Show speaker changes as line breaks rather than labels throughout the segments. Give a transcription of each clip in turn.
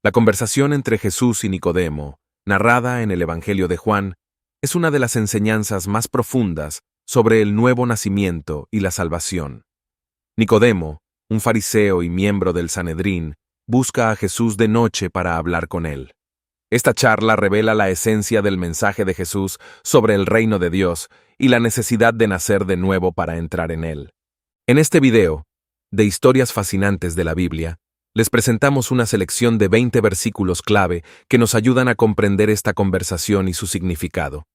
La conversación entre Jesús y Nicodemo, narrada en el Evangelio de Juan, es una de las enseñanzas más profundas sobre el nuevo nacimiento y la salvación. Nicodemo, un fariseo y miembro del Sanedrín, busca a Jesús de noche para hablar con él. Esta charla revela la esencia del mensaje de Jesús sobre el reino de Dios y la necesidad de nacer de nuevo para entrar en él. En este video, de historias fascinantes de la Biblia, les presentamos una selección de 20 versículos clave que nos ayudan a comprender esta conversación y su significado.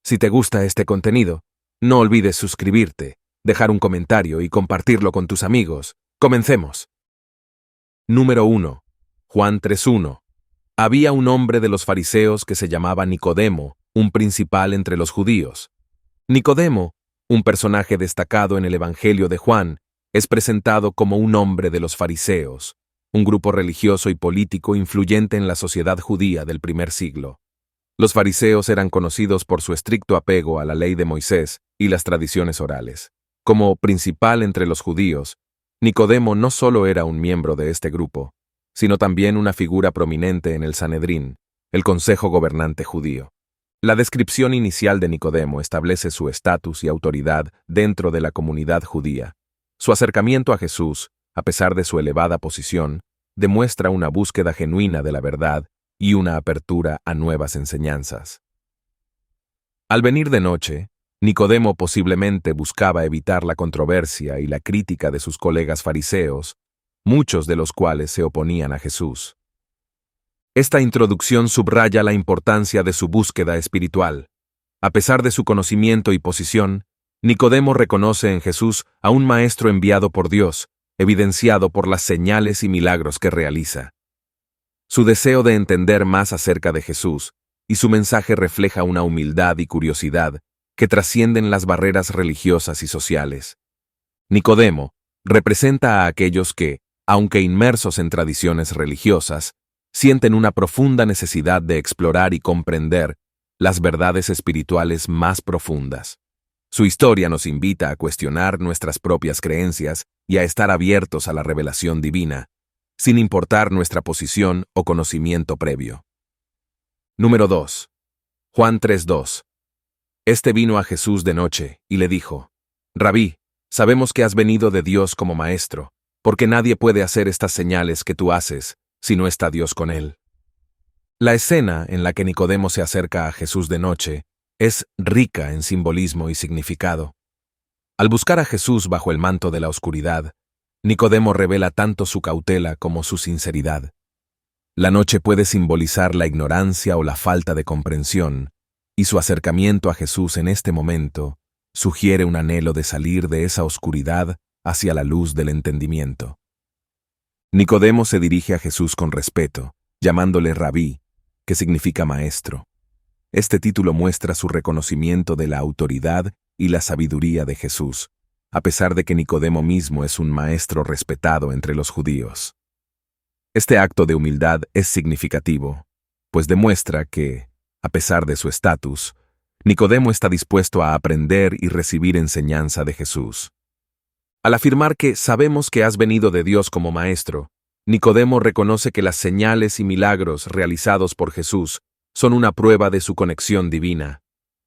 Si te gusta este contenido, no olvides suscribirte, dejar un comentario y compartirlo con tus amigos. Comencemos. Número 1. Juan 3:1. Había un hombre de los fariseos que se llamaba Nicodemo, un principal entre los judíos. Nicodemo, un personaje destacado en el Evangelio de Juan, es presentado como un hombre de los fariseos, un grupo religioso y político influyente en la sociedad judía del primer siglo. Los fariseos eran conocidos por su estricto apego a la ley de Moisés y las tradiciones orales. Como principal entre los judíos, Nicodemo no solo era un miembro de este grupo, sino también una figura prominente en el Sanedrín, el consejo gobernante judío. La descripción inicial de Nicodemo establece su estatus y autoridad dentro de la comunidad judía. Su acercamiento a Jesús, a pesar de su elevada posición, demuestra una búsqueda genuina de la verdad y una apertura a nuevas enseñanzas. Al venir de noche, Nicodemo posiblemente buscaba evitar la controversia y la crítica de sus colegas fariseos, muchos de los cuales se oponían a Jesús. Esta introducción subraya la importancia de su búsqueda espiritual. A pesar de su conocimiento y posición, Nicodemo reconoce en Jesús a un maestro enviado por Dios, evidenciado por las señales y milagros que realiza. Su deseo de entender más acerca de Jesús y su mensaje refleja una humildad y curiosidad que trascienden las barreras religiosas y sociales. Nicodemo representa a aquellos que, aunque inmersos en tradiciones religiosas, sienten una profunda necesidad de explorar y comprender las verdades espirituales más profundas. Su historia nos invita a cuestionar nuestras propias creencias y a estar abiertos a la revelación divina, sin importar nuestra posición o conocimiento previo. Número 2. Juan 3:2. Este vino a Jesús de noche y le dijo: Rabí, sabemos que has venido de Dios como maestro, porque nadie puede hacer estas señales que tú haces si no está Dios con él. La escena en la que Nicodemo se acerca a Jesús de noche es rica en simbolismo y significado. Al buscar a Jesús bajo el manto de la oscuridad, Nicodemo revela tanto su cautela como su sinceridad. La noche puede simbolizar la ignorancia o la falta de comprensión, y su acercamiento a Jesús en este momento sugiere un anhelo de salir de esa oscuridad hacia la luz del entendimiento. Nicodemo se dirige a Jesús con respeto, llamándole Rabí, que significa maestro. Este título muestra su reconocimiento de la autoridad y la sabiduría de Jesús, a pesar de que Nicodemo mismo es un maestro respetado entre los judíos. Este acto de humildad es significativo, pues demuestra que, a pesar de su estatus, Nicodemo está dispuesto a aprender y recibir enseñanza de Jesús. Al afirmar que sabemos que has venido de Dios como maestro, Nicodemo reconoce que las señales y milagros realizados por Jesús son una prueba de su conexión divina.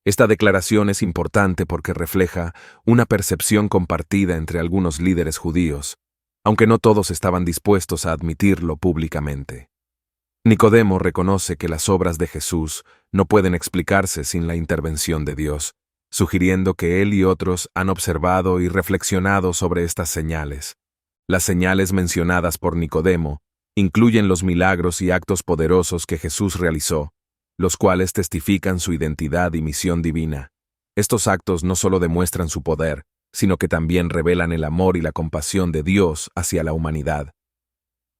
Esta declaración es importante porque refleja una percepción compartida entre algunos líderes judíos, aunque no todos estaban dispuestos a admitirlo públicamente. Nicodemo reconoce que las obras de Jesús no pueden explicarse sin la intervención de Dios, sugiriendo que él y otros han observado y reflexionado sobre estas señales. Las señales mencionadas por Nicodemo incluyen los milagros y actos poderosos que Jesús realizó, los cuales testifican su identidad y misión divina. Estos actos no solo demuestran su poder, sino que también revelan el amor y la compasión de Dios hacia la humanidad.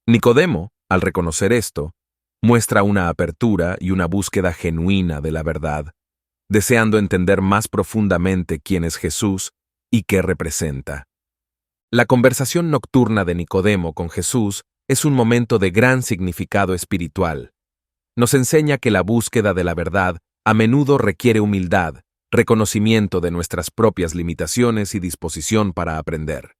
Nicodemo, al reconocer esto, muestra una apertura y una búsqueda genuina de la verdad, deseando entender más profundamente quién es Jesús y qué representa. La conversación nocturna de Nicodemo con Jesús es un momento de gran significado espiritual. Nos enseña que la búsqueda de la verdad a menudo requiere humildad, reconocimiento de nuestras propias limitaciones y disposición para aprender.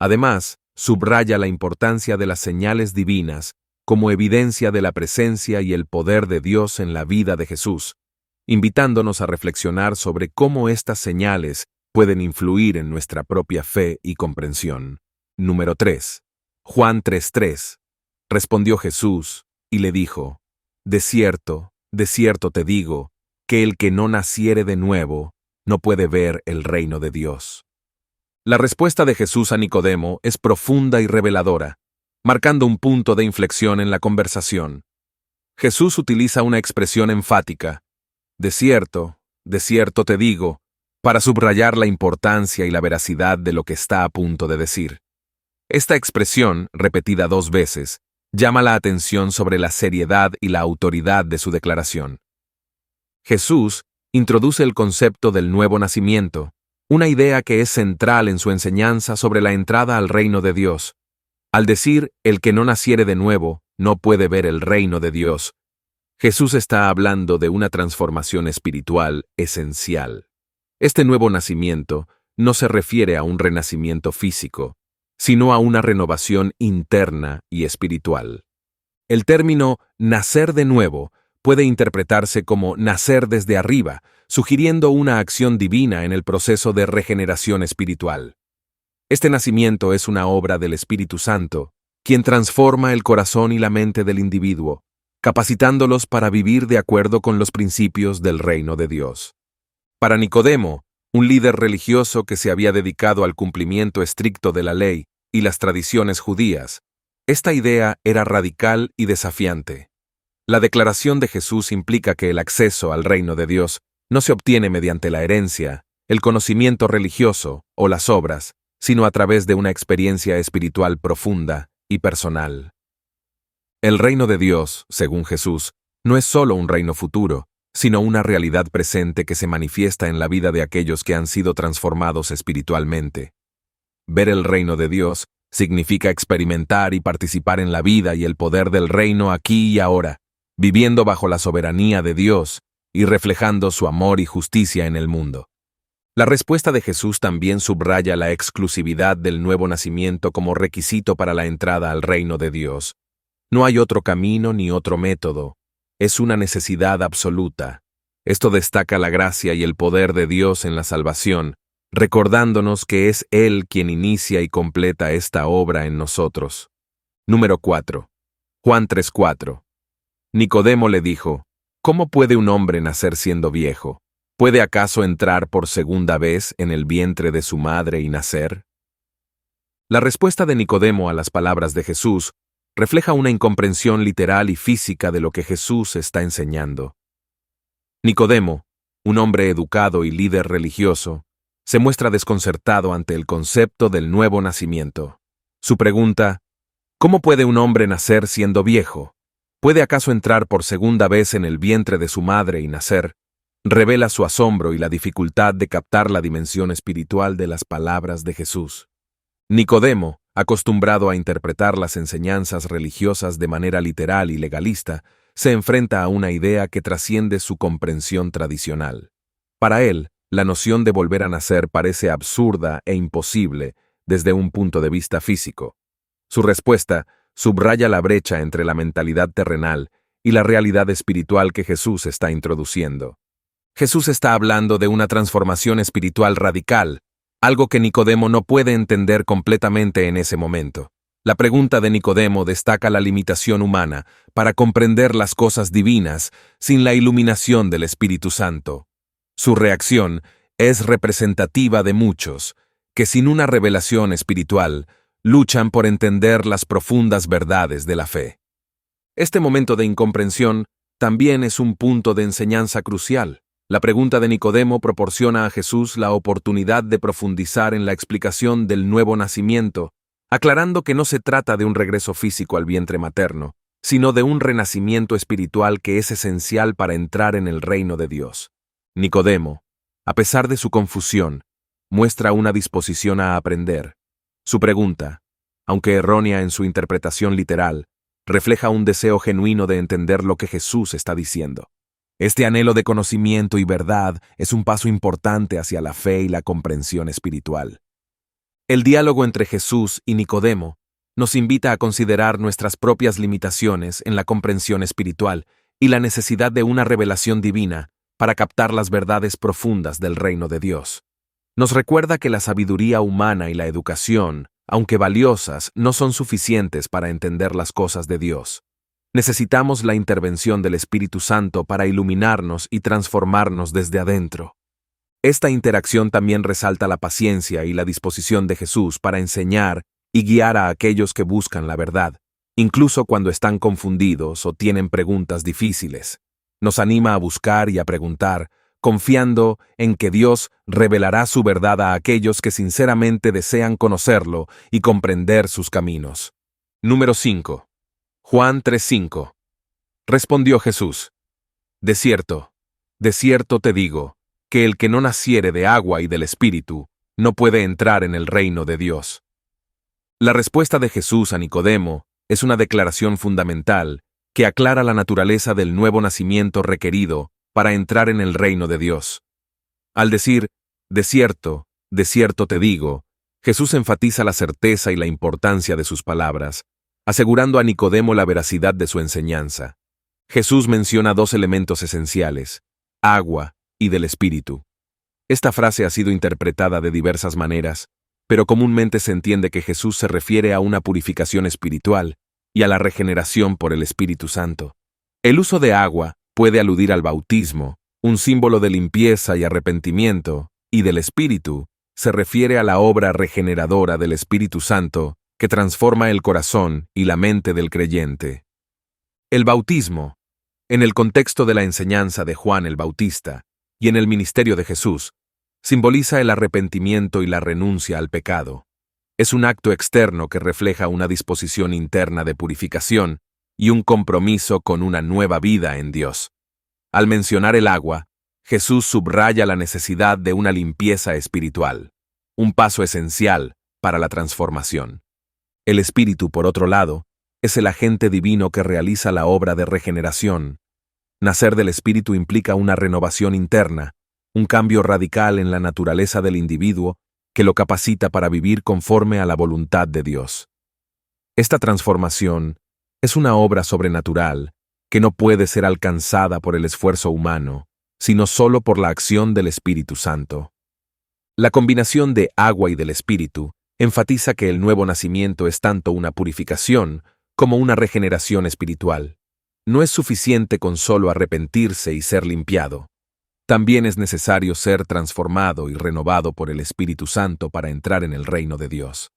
Además, subraya la importancia de las señales divinas como evidencia de la presencia y el poder de Dios en la vida de Jesús, invitándonos a reflexionar sobre cómo estas señales pueden influir en nuestra propia fe y comprensión. Número 3. Juan 3:3. Respondió Jesús y le dijo: de cierto te digo, que el que no naciere de nuevo no puede ver el reino de Dios. La respuesta de Jesús a Nicodemo es profunda y reveladora, marcando un punto de inflexión en la conversación. Jesús utiliza una expresión enfática, de cierto te digo, para subrayar la importancia y la veracidad de lo que está a punto de decir. Esta expresión, repetida 2 veces, llama la atención sobre la seriedad y la autoridad de su declaración. Jesús introduce el concepto del nuevo nacimiento, una idea que es central en su enseñanza sobre la entrada al reino de Dios. Al decir, el que no naciere de nuevo no puede ver el reino de Dios, Jesús está hablando de una transformación espiritual esencial. Este nuevo nacimiento no se refiere a un renacimiento físico, sino a una renovación interna y espiritual. El término nacer de nuevo puede interpretarse como nacer desde arriba, sugiriendo una acción divina en el proceso de regeneración espiritual. Este nacimiento es una obra del Espíritu Santo, quien transforma el corazón y la mente del individuo, capacitándolos para vivir de acuerdo con los principios del reino de Dios. Para Nicodemo, un líder religioso que se había dedicado al cumplimiento estricto de la ley y las tradiciones judías, esta idea era radical y desafiante. La declaración de Jesús implica que el acceso al reino de Dios no se obtiene mediante la herencia, el conocimiento religioso o las obras, sino a través de una experiencia espiritual profunda y personal. El reino de Dios, según Jesús, no es solo un reino futuro, sino una realidad presente que se manifiesta en la vida de aquellos que han sido transformados espiritualmente. Ver el reino de Dios significa experimentar y participar en la vida y el poder del reino aquí y ahora, viviendo bajo la soberanía de Dios y reflejando su amor y justicia en el mundo. La respuesta de Jesús también subraya la exclusividad del nuevo nacimiento como requisito para la entrada al reino de Dios. No hay otro camino ni otro método. Es una necesidad absoluta. Esto destaca la gracia y el poder de Dios en la salvación, recordándonos que es Él quien inicia y completa esta obra en nosotros. Número 4. Juan 3:4. Nicodemo le dijo: ¿cómo puede un hombre nacer siendo viejo? ¿Puede acaso entrar por segunda vez en el vientre de su madre y nacer? La respuesta de Nicodemo a las palabras de Jesús refleja una incomprensión literal y física de lo que Jesús está enseñando. Nicodemo, un hombre educado y líder religioso, se muestra desconcertado ante el concepto del nuevo nacimiento. Su pregunta: ¿cómo puede un hombre nacer siendo viejo? ¿Puede acaso entrar por segunda vez en el vientre de su madre y nacer? Revela su asombro y la dificultad de captar la dimensión espiritual de las palabras de Jesús. Nicodemo, acostumbrado a interpretar las enseñanzas religiosas de manera literal y legalista, se enfrenta a una idea que trasciende su comprensión tradicional. Para él, la noción de volver a nacer parece absurda e imposible desde un punto de vista físico. Su respuesta subraya la brecha entre la mentalidad terrenal y la realidad espiritual que Jesús está introduciendo. Jesús está hablando de una transformación espiritual radical, algo que Nicodemo no puede entender completamente en ese momento. La pregunta de Nicodemo destaca la limitación humana para comprender las cosas divinas sin la iluminación del Espíritu Santo. Su reacción es representativa de muchos, que sin una revelación espiritual, luchan por entender las profundas verdades de la fe. Este momento de incomprensión también es un punto de enseñanza crucial. La pregunta de Nicodemo proporciona a Jesús la oportunidad de profundizar en la explicación del nuevo nacimiento, aclarando que no se trata de un regreso físico al vientre materno, sino de un renacimiento espiritual que es esencial para entrar en el reino de Dios. Nicodemo, a pesar de su confusión, muestra una disposición a aprender. Su pregunta, aunque errónea en su interpretación literal, refleja un deseo genuino de entender lo que Jesús está diciendo. Este anhelo de conocimiento y verdad es un paso importante hacia la fe y la comprensión espiritual. El diálogo entre Jesús y Nicodemo nos invita a considerar nuestras propias limitaciones en la comprensión espiritual y la necesidad de una revelación divina para captar las verdades profundas del reino de Dios. Nos recuerda que la sabiduría humana y la educación, aunque valiosas, no son suficientes para entender las cosas de Dios. Necesitamos la intervención del Espíritu Santo para iluminarnos y transformarnos desde adentro. Esta interacción también resalta la paciencia y la disposición de Jesús para enseñar y guiar a aquellos que buscan la verdad, incluso cuando están confundidos o tienen preguntas difíciles. Nos anima a buscar y a preguntar, confiando en que Dios revelará su verdad a aquellos que sinceramente desean conocerlo y comprender sus caminos. Número 5. Juan 3:5. Respondió Jesús: de cierto te digo, que el que no naciere de agua y del Espíritu, no puede entrar en el reino de Dios. La respuesta de Jesús a Nicodemo es una declaración fundamental que aclara la naturaleza del nuevo nacimiento requerido para entrar en el reino de Dios. Al decir, de cierto te digo, Jesús enfatiza la certeza y la importancia de sus palabras, asegurando a Nicodemo la veracidad de su enseñanza. Jesús menciona dos elementos esenciales: agua y del Espíritu. Esta frase ha sido interpretada de diversas maneras, pero comúnmente se entiende que Jesús se refiere a una purificación espiritual y a la regeneración por el Espíritu Santo. El uso de agua puede aludir al bautismo, un símbolo de limpieza y arrepentimiento, y del Espíritu se refiere a la obra regeneradora del Espíritu Santo que transforma el corazón y la mente del creyente. El bautismo, en el contexto de la enseñanza de Juan el Bautista y en el ministerio de Jesús, simboliza el arrepentimiento y la renuncia al pecado. Es un acto externo que refleja una disposición interna de purificación y un compromiso con una nueva vida en Dios. Al mencionar el agua, Jesús subraya la necesidad de una limpieza espiritual, un paso esencial para la transformación. El Espíritu, por otro lado, es el agente divino que realiza la obra de regeneración. Nacer del Espíritu implica una renovación interna, un cambio radical en la naturaleza del individuo que lo capacita para vivir conforme a la voluntad de Dios. Esta transformación es una obra sobrenatural que no puede ser alcanzada por el esfuerzo humano, sino solo por la acción del Espíritu Santo. La combinación de agua y del Espíritu enfatiza que el nuevo nacimiento es tanto una purificación como una regeneración espiritual. No es suficiente con solo arrepentirse y ser limpiado. También es necesario ser transformado y renovado por el Espíritu Santo para entrar en el reino de Dios.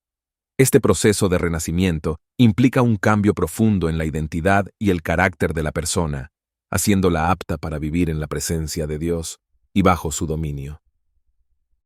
Este proceso de renacimiento implica un cambio profundo en la identidad y el carácter de la persona, haciéndola apta para vivir en la presencia de Dios y bajo su dominio.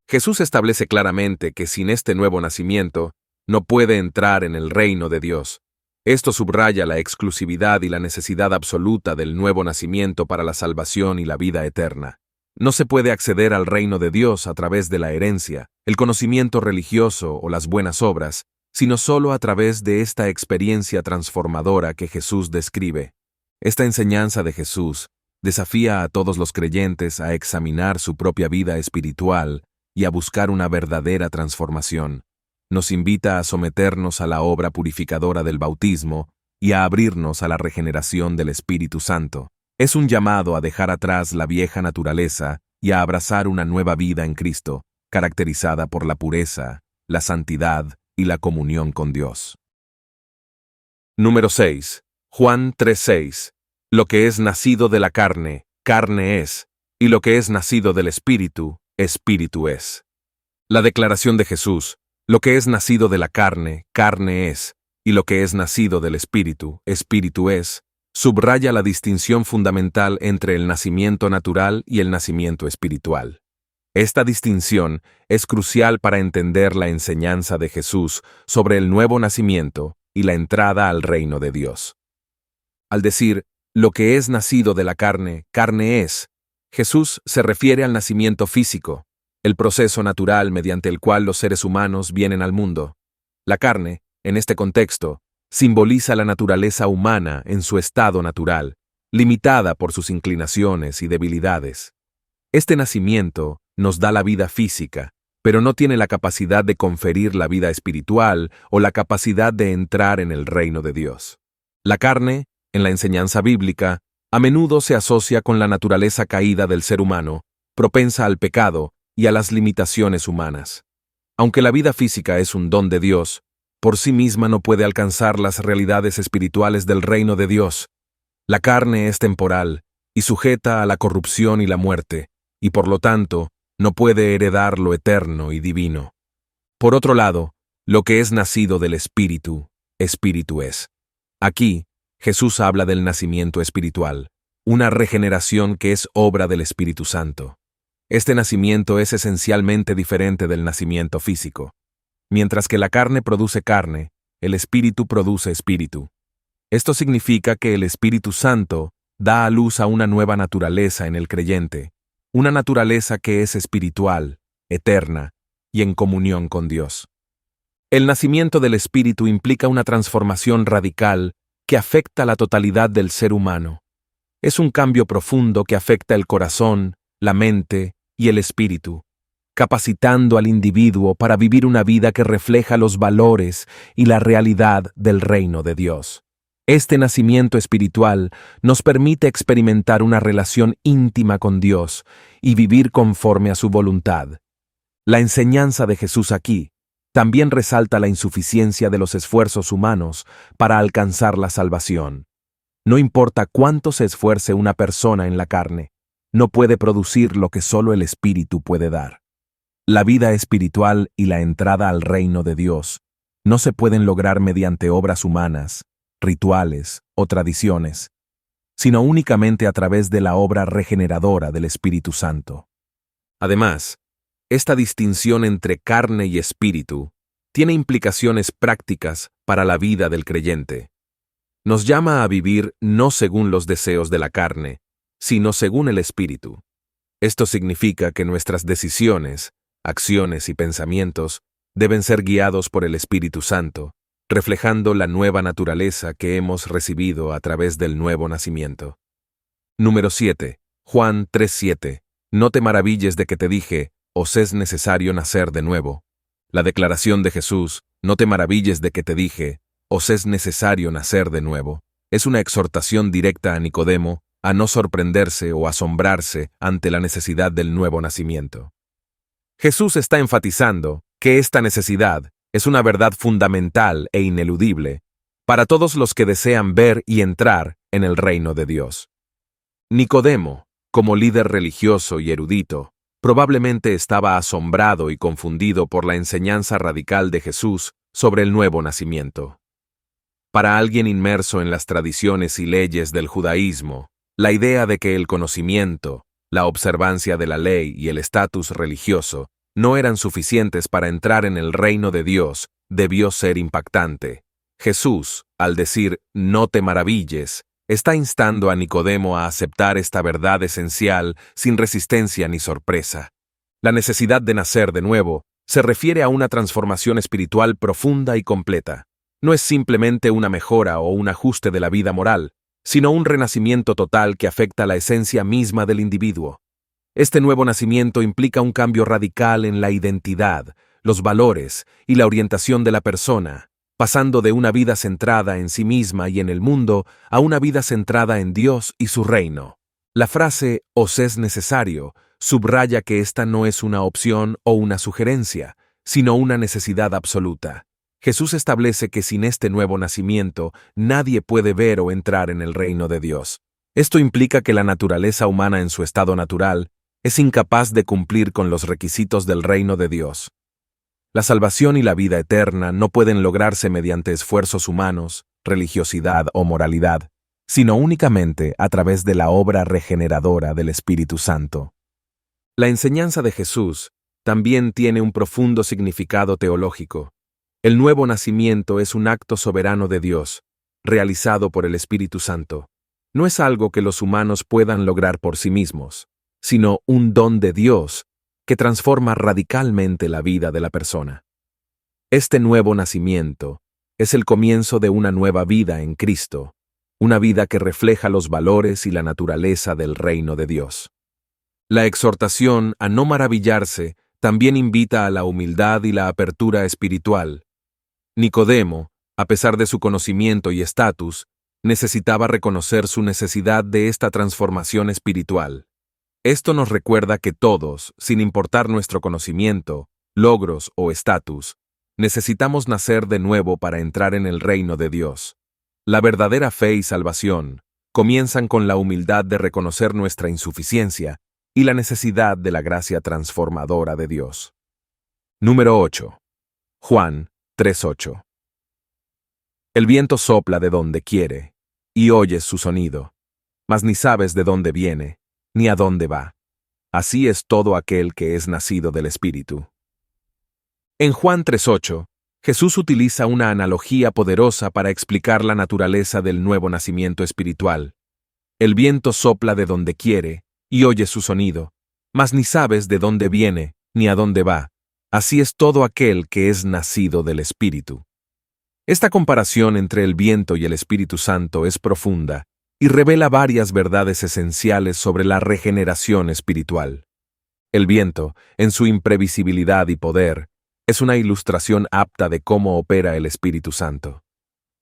Jesús establece claramente que sin este nuevo nacimiento no puede entrar en el reino de Dios. Esto subraya la exclusividad y la necesidad absoluta del nuevo nacimiento para la salvación y la vida eterna. No se puede acceder al reino de Dios a través de la herencia, el conocimiento religioso o las buenas obras, sino solo a través de esta experiencia transformadora que Jesús describe. Esta enseñanza de Jesús desafía a todos los creyentes a examinar su propia vida espiritual y a buscar una verdadera transformación. Nos invita a someternos a la obra purificadora del bautismo y a abrirnos a la regeneración del Espíritu Santo. Es un llamado a dejar atrás la vieja naturaleza y a abrazar una nueva vida en Cristo, caracterizada por la pureza, la santidad y la comunión con Dios. Número 6. Juan 3:6. Lo que es nacido de la carne, carne es, y lo que es nacido del Espíritu, Espíritu es. La declaración de Jesús, lo que es nacido de la carne, carne es, y lo que es nacido del Espíritu, Espíritu es, subraya la distinción fundamental entre el nacimiento natural y el nacimiento espiritual. Esta distinción es crucial para entender la enseñanza de Jesús sobre el nuevo nacimiento y la entrada al reino de Dios. Al decir, lo que es nacido de la carne, carne es, Jesús se refiere al nacimiento físico, el proceso natural mediante el cual los seres humanos vienen al mundo. La carne, en este contexto, simboliza la naturaleza humana en su estado natural, limitada por sus inclinaciones y debilidades. Este nacimiento nos da la vida física, pero no tiene la capacidad de conferir la vida espiritual o la capacidad de entrar en el reino de Dios. La carne, en la enseñanza bíblica, a menudo se asocia con la naturaleza caída del ser humano, propensa al pecado y a las limitaciones humanas. Aunque la vida física es un don de Dios, por sí misma no puede alcanzar las realidades espirituales del reino de Dios. La carne es temporal y sujeta a la corrupción y la muerte, y por lo tanto, no puede heredar lo eterno y divino. Por otro lado, lo que es nacido del Espíritu, Espíritu es. Aquí, Jesús habla del nacimiento espiritual, una regeneración que es obra del Espíritu Santo. Este nacimiento es esencialmente diferente del nacimiento físico. Mientras que la carne produce carne, el Espíritu produce espíritu. Esto significa que el Espíritu Santo da a luz a una nueva naturaleza en el creyente, una naturaleza que es espiritual, eterna y en comunión con Dios. El nacimiento del Espíritu implica una transformación radical que afecta la totalidad del ser humano. Es un cambio profundo que afecta el corazón, la mente y el espíritu, capacitando al individuo para vivir una vida que refleja los valores y la realidad del reino de Dios. Este nacimiento espiritual nos permite experimentar una relación íntima con Dios y vivir conforme a su voluntad. La enseñanza de Jesús aquí también resalta la insuficiencia de los esfuerzos humanos para alcanzar la salvación. No importa cuánto se esfuerce una persona en la carne, no puede producir lo que solo el Espíritu puede dar. La vida espiritual y la entrada al reino de Dios no se pueden lograr mediante obras humanas, rituales o tradiciones, sino únicamente a través de la obra regeneradora del Espíritu Santo. Además, esta distinción entre carne y espíritu tiene implicaciones prácticas para la vida del creyente. Nos llama a vivir no según los deseos de la carne, sino según el Espíritu. Esto significa que nuestras decisiones, acciones y pensamientos deben ser guiados por el Espíritu Santo, reflejando la nueva naturaleza que hemos recibido a través del nuevo nacimiento. Número 7. Juan 3:7. No te maravilles de que te dije, os es necesario nacer de nuevo. La declaración de Jesús, no te maravilles de que te dije, os es necesario nacer de nuevo, es una exhortación directa a Nicodemo a no sorprenderse o asombrarse ante la necesidad del nuevo nacimiento. Jesús está enfatizando que esta necesidad es una verdad fundamental e ineludible para todos los que desean ver y entrar en el reino de Dios. Nicodemo, como líder religioso y erudito, probablemente estaba asombrado y confundido por la enseñanza radical de Jesús sobre el nuevo nacimiento. Para alguien inmerso en las tradiciones y leyes del judaísmo, la idea de que el conocimiento, la observancia de la ley y el estatus religioso no eran suficientes para entrar en el reino de Dios debió ser impactante. Jesús, al decir «no te maravilles», está instando a Nicodemo a aceptar esta verdad esencial sin resistencia ni sorpresa. La necesidad de nacer de nuevo se refiere a una transformación espiritual profunda y completa. No es simplemente una mejora o un ajuste de la vida moral, sino un renacimiento total que afecta la esencia misma del individuo. Este nuevo nacimiento implica un cambio radical en la identidad, los valores y la orientación de la persona, pasando de una vida centrada en sí misma y en el mundo a una vida centrada en Dios y su reino. La frase «os es necesario» subraya que esta no es una opción o una sugerencia, sino una necesidad absoluta. Jesús establece que sin este nuevo nacimiento nadie puede ver o entrar en el reino de Dios. Esto implica que la naturaleza humana en su estado natural es incapaz de cumplir con los requisitos del reino de Dios. La salvación y la vida eterna no pueden lograrse mediante esfuerzos humanos, religiosidad o moralidad, sino únicamente a través de la obra regeneradora del Espíritu Santo. La enseñanza de Jesús también tiene un profundo significado teológico. El nuevo nacimiento es un acto soberano de Dios, realizado por el Espíritu Santo. No es algo que los humanos puedan lograr por sí mismos, sino un don de Dios que transforma radicalmente la vida de la persona. Este nuevo nacimiento es el comienzo de una nueva vida en Cristo, una vida que refleja los valores y la naturaleza del reino de Dios. La exhortación a no maravillarse también invita a la humildad y la apertura espiritual. Nicodemo, a pesar de su conocimiento y estatus, necesitaba reconocer su necesidad de esta transformación espiritual. Esto nos recuerda que todos, sin importar nuestro conocimiento, logros o estatus, necesitamos nacer de nuevo para entrar en el reino de Dios. La verdadera fe y salvación comienzan con la humildad de reconocer nuestra insuficiencia y la necesidad de la gracia transformadora de Dios. Número 8. Juan 3:8. El viento sopla de donde quiere, y oyes su sonido, mas ni sabes de dónde viene, ni a dónde va. Así es todo aquel que es nacido del Espíritu. En Juan 3:8, Jesús utiliza una analogía poderosa para explicar la naturaleza del nuevo nacimiento espiritual. El viento sopla de donde quiere, y oyes su sonido, mas ni sabes de dónde viene, ni a dónde va. Así es todo aquel que es nacido del Espíritu. Esta comparación entre el viento y el Espíritu Santo es profunda y revela varias verdades esenciales sobre la regeneración espiritual. El viento, en su imprevisibilidad y poder, es una ilustración apta de cómo opera el Espíritu Santo.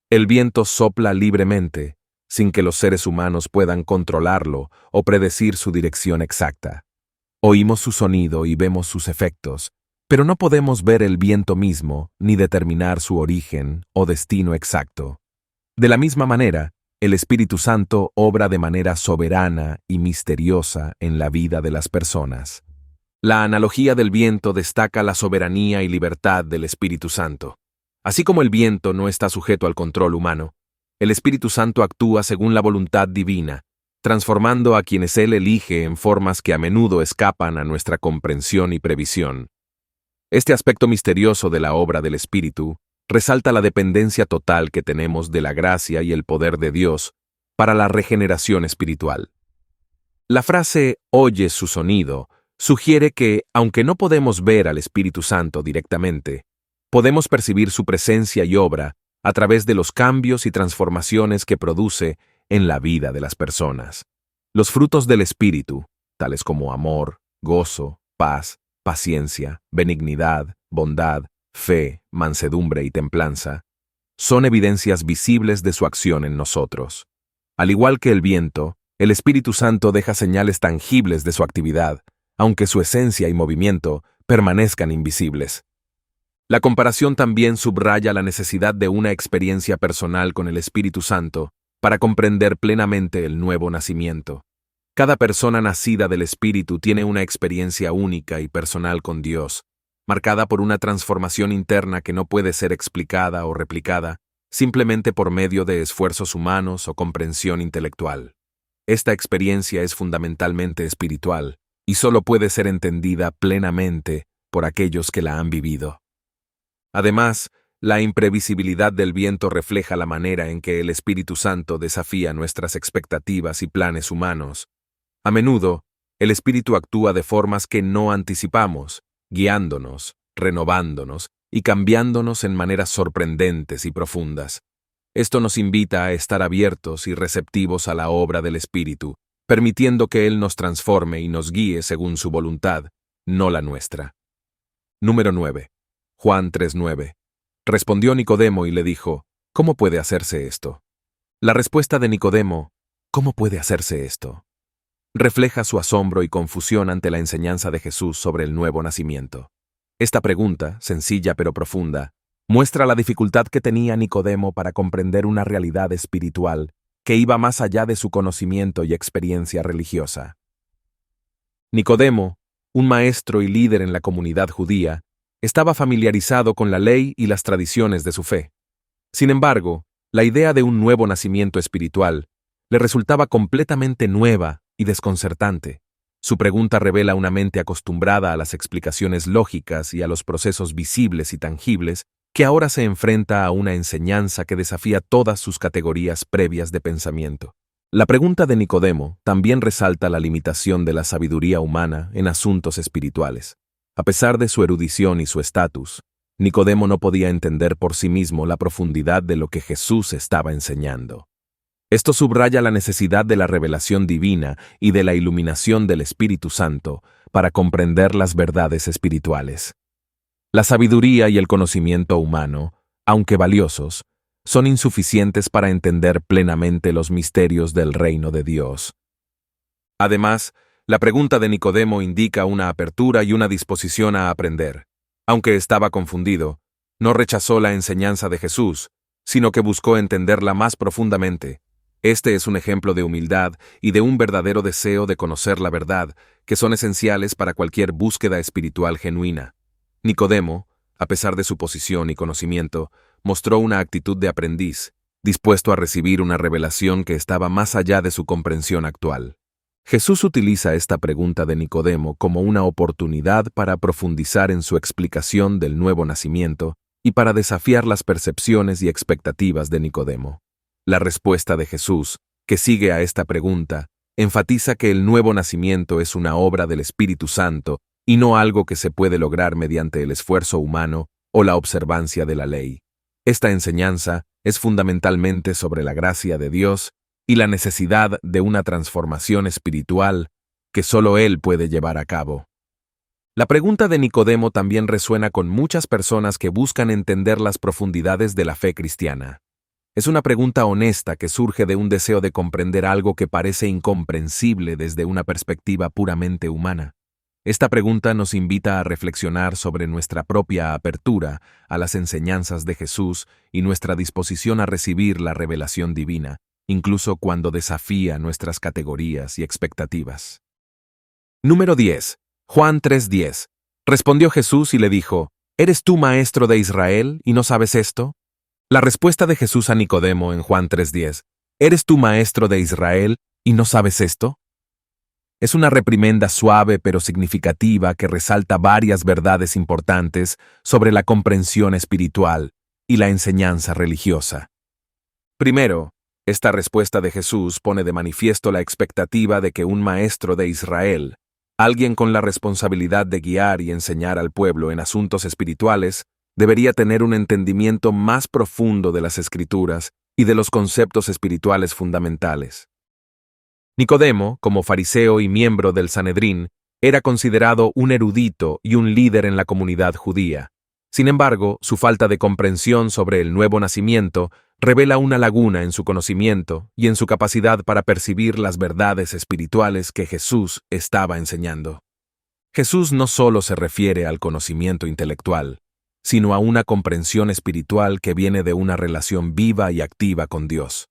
El viento sopla libremente, sin que los seres humanos puedan controlarlo o predecir su dirección exacta. Oímos su sonido y vemos sus efectos, pero no podemos ver el viento mismo ni determinar su origen o destino exacto. De la misma manera, el Espíritu Santo obra de manera soberana y misteriosa en la vida de las personas. La analogía del viento destaca la soberanía y libertad del Espíritu Santo. Así como el viento no está sujeto al control humano, el Espíritu Santo actúa según la voluntad divina, transformando a quienes Él elige en formas que a menudo escapan a nuestra comprensión y previsión. Este aspecto misterioso de la obra del Espíritu resalta la dependencia total que tenemos de la gracia y el poder de Dios para la regeneración espiritual. La frase «oye su sonido» sugiere que, aunque no podemos ver al Espíritu Santo directamente, podemos percibir su presencia y obra a través de los cambios y transformaciones que produce en la vida de las personas. Los frutos del Espíritu, tales como amor, gozo, paz, paciencia, benignidad, bondad, fe, mansedumbre y templanza, son evidencias visibles de su acción en nosotros. Al igual que el viento, el Espíritu Santo deja señales tangibles de su actividad, aunque su esencia y movimiento permanezcan invisibles. La comparación también subraya la necesidad de una experiencia personal con el Espíritu Santo para comprender plenamente el nuevo nacimiento. Cada persona nacida del Espíritu tiene una experiencia única y personal con Dios, marcada por una transformación interna que no puede ser explicada o replicada simplemente por medio de esfuerzos humanos o comprensión intelectual. Esta experiencia es fundamentalmente espiritual y solo puede ser entendida plenamente por aquellos que la han vivido. Además, la imprevisibilidad del viento refleja la manera en que el Espíritu Santo desafía nuestras expectativas y planes humanos. A menudo, el Espíritu actúa de formas que no anticipamos, guiándonos, renovándonos y cambiándonos en maneras sorprendentes y profundas. Esto nos invita a estar abiertos y receptivos a la obra del Espíritu, permitiendo que Él nos transforme y nos guíe según su voluntad, no la nuestra. Número 9. Juan 3:9. Respondió Nicodemo y le dijo, ¿cómo puede hacerse esto? La respuesta de Nicodemo, ¿cómo puede hacerse esto?, refleja su asombro y confusión ante la enseñanza de Jesús sobre el nuevo nacimiento. Esta pregunta, sencilla pero profunda, muestra la dificultad que tenía Nicodemo para comprender una realidad espiritual que iba más allá de su conocimiento y experiencia religiosa. Nicodemo, un maestro y líder en la comunidad judía, estaba familiarizado con la ley y las tradiciones de su fe. Sin embargo, la idea de un nuevo nacimiento espiritual le resultaba completamente nueva y desconcertante. Su pregunta revela una mente acostumbrada a las explicaciones lógicas y a los procesos visibles y tangibles que ahora se enfrenta a una enseñanza que desafía todas sus categorías previas de pensamiento. La pregunta de Nicodemo también resalta la limitación de la sabiduría humana en asuntos espirituales. A pesar de su erudición y su estatus, Nicodemo no podía entender por sí mismo la profundidad de lo que Jesús estaba enseñando. Esto subraya la necesidad de la revelación divina y de la iluminación del Espíritu Santo para comprender las verdades espirituales. La sabiduría y el conocimiento humano, aunque valiosos, son insuficientes para entender plenamente los misterios del reino de Dios. Además, la pregunta de Nicodemo indica una apertura y una disposición a aprender. Aunque estaba confundido, no rechazó la enseñanza de Jesús, sino que buscó entenderla más profundamente. Este es un ejemplo de humildad y de un verdadero deseo de conocer la verdad, que son esenciales para cualquier búsqueda espiritual genuina. Nicodemo, a pesar de su posición y conocimiento, mostró una actitud de aprendiz, dispuesto a recibir una revelación que estaba más allá de su comprensión actual. Jesús utiliza esta pregunta de Nicodemo como una oportunidad para profundizar en su explicación del nuevo nacimiento y para desafiar las percepciones y expectativas de Nicodemo. La respuesta de Jesús, que sigue a esta pregunta, enfatiza que el nuevo nacimiento es una obra del Espíritu Santo y no algo que se puede lograr mediante el esfuerzo humano o la observancia de la ley. Esta enseñanza es fundamentalmente sobre la gracia de Dios y la necesidad de una transformación espiritual que solo Él puede llevar a cabo. La pregunta de Nicodemo también resuena con muchas personas que buscan entender las profundidades de la fe cristiana. Es una pregunta honesta que surge de un deseo de comprender algo que parece incomprensible desde una perspectiva puramente humana. Esta pregunta nos invita a reflexionar sobre nuestra propia apertura a las enseñanzas de Jesús y nuestra disposición a recibir la revelación divina, incluso cuando desafía nuestras categorías y expectativas. Número 10. Juan 3:10. Respondió Jesús y le dijo: ¿Eres tú maestro de Israel y no sabes esto? La respuesta de Jesús a Nicodemo en Juan 3:10, ¿eres tú maestro de Israel y no sabes esto? Es una reprimenda suave pero significativa que resalta varias verdades importantes sobre la comprensión espiritual y la enseñanza religiosa. Primero, esta respuesta de Jesús pone de manifiesto la expectativa de que un maestro de Israel, alguien con la responsabilidad de guiar y enseñar al pueblo en asuntos espirituales, debería tener un entendimiento más profundo de las Escrituras y de los conceptos espirituales fundamentales. Nicodemo, como fariseo y miembro del Sanedrín, era considerado un erudito y un líder en la comunidad judía. Sin embargo, su falta de comprensión sobre el nuevo nacimiento revela una laguna en su conocimiento y en su capacidad para percibir las verdades espirituales que Jesús estaba enseñando. Jesús no solo se refiere al conocimiento intelectual, sino a una comprensión espiritual que viene de una relación viva y activa con Dios.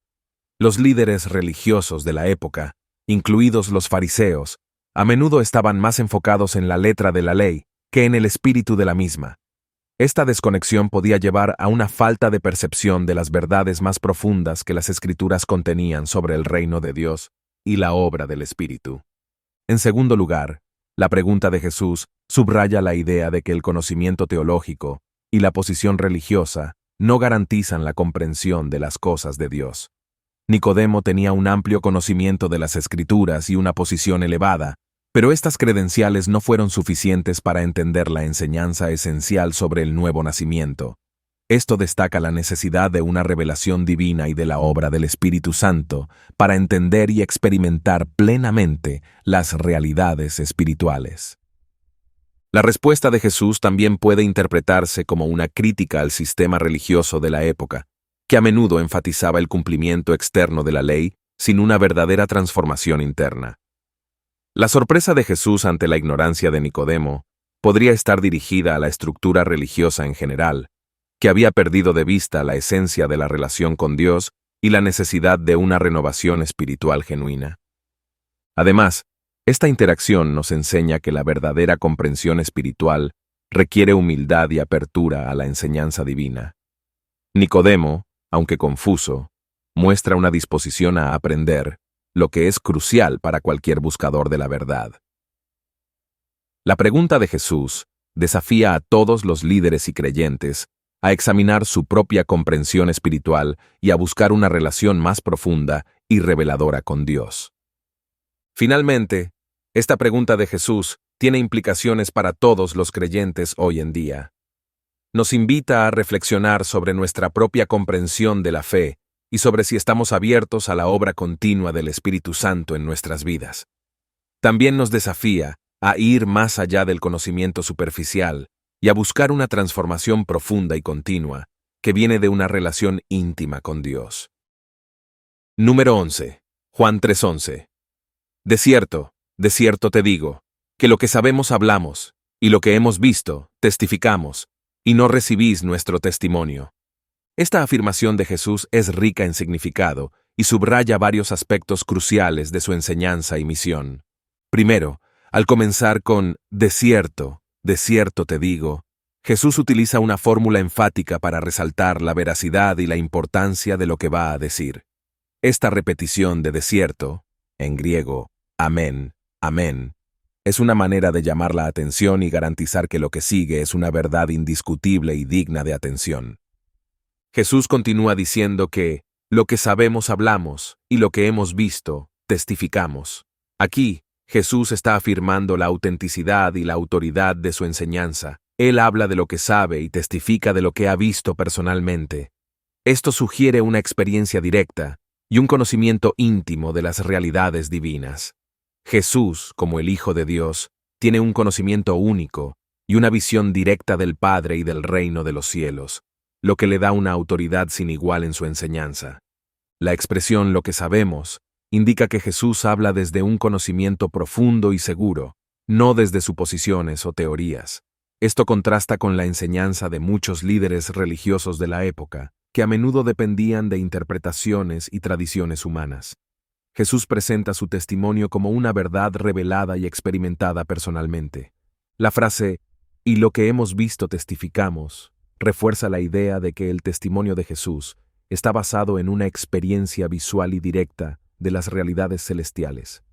Los líderes religiosos de la época, incluidos los fariseos, a menudo estaban más enfocados en la letra de la ley que en el espíritu de la misma. Esta desconexión podía llevar a una falta de percepción de las verdades más profundas que las Escrituras contenían sobre el reino de Dios y la obra del Espíritu. En segundo lugar, la pregunta de Jesús subraya la idea de que el conocimiento teológico y la posición religiosa no garantizan la comprensión de las cosas de Dios. Nicodemo tenía un amplio conocimiento de las Escrituras y una posición elevada, pero estas credenciales no fueron suficientes para entender la enseñanza esencial sobre el nuevo nacimiento. Esto destaca la necesidad de una revelación divina y de la obra del Espíritu Santo para entender y experimentar plenamente las realidades espirituales. La respuesta de Jesús también puede interpretarse como una crítica al sistema religioso de la época, que a menudo enfatizaba el cumplimiento externo de la ley sin una verdadera transformación interna. La sorpresa de Jesús ante la ignorancia de Nicodemo podría estar dirigida a la estructura religiosa en general, que había perdido de vista la esencia de la relación con Dios y la necesidad de una renovación espiritual genuina. Además, esta interacción nos enseña que la verdadera comprensión espiritual requiere humildad y apertura a la enseñanza divina. Nicodemo, aunque confuso, muestra una disposición a aprender, lo que es crucial para cualquier buscador de la verdad. La pregunta de Jesús desafía a todos los líderes y creyentes a examinar su propia comprensión espiritual y a buscar una relación más profunda y reveladora con Dios. Finalmente, esta pregunta de Jesús tiene implicaciones para todos los creyentes hoy en día. Nos invita a reflexionar sobre nuestra propia comprensión de la fe y sobre si estamos abiertos a la obra continua del Espíritu Santo en nuestras vidas. También nos desafía a ir más allá del conocimiento superficial y a buscar una transformación profunda y continua que viene de una relación íntima con Dios. Número 11. Juan 3:11. De cierto te digo, que lo que sabemos hablamos, y lo que hemos visto, testificamos, y no recibís nuestro testimonio. Esta afirmación de Jesús es rica en significado y subraya varios aspectos cruciales de su enseñanza y misión. Primero, al comenzar con de cierto te digo, Jesús utiliza una fórmula enfática para resaltar la veracidad y la importancia de lo que va a decir. Esta repetición de cierto, en griego, amén, amén, es una manera de llamar la atención y garantizar que lo que sigue es una verdad indiscutible y digna de atención. Jesús continúa diciendo que lo que sabemos hablamos y lo que hemos visto testificamos. Aquí, Jesús está afirmando la autenticidad y la autoridad de su enseñanza. Él habla de lo que sabe y testifica de lo que ha visto personalmente. Esto sugiere una experiencia directa y un conocimiento íntimo de las realidades divinas. Jesús, como el Hijo de Dios, tiene un conocimiento único y una visión directa del Padre y del reino de los cielos, lo que le da una autoridad sin igual en su enseñanza. La expresión lo que sabemos indica que Jesús habla desde un conocimiento profundo y seguro, no desde suposiciones o teorías. Esto contrasta con la enseñanza de muchos líderes religiosos de la época, que a menudo dependían de interpretaciones y tradiciones humanas. Jesús presenta su testimonio como una verdad revelada y experimentada personalmente. La frase, y lo que hemos visto testificamos, refuerza la idea de que el testimonio de Jesús está basado en una experiencia visual y directa de las realidades celestiales.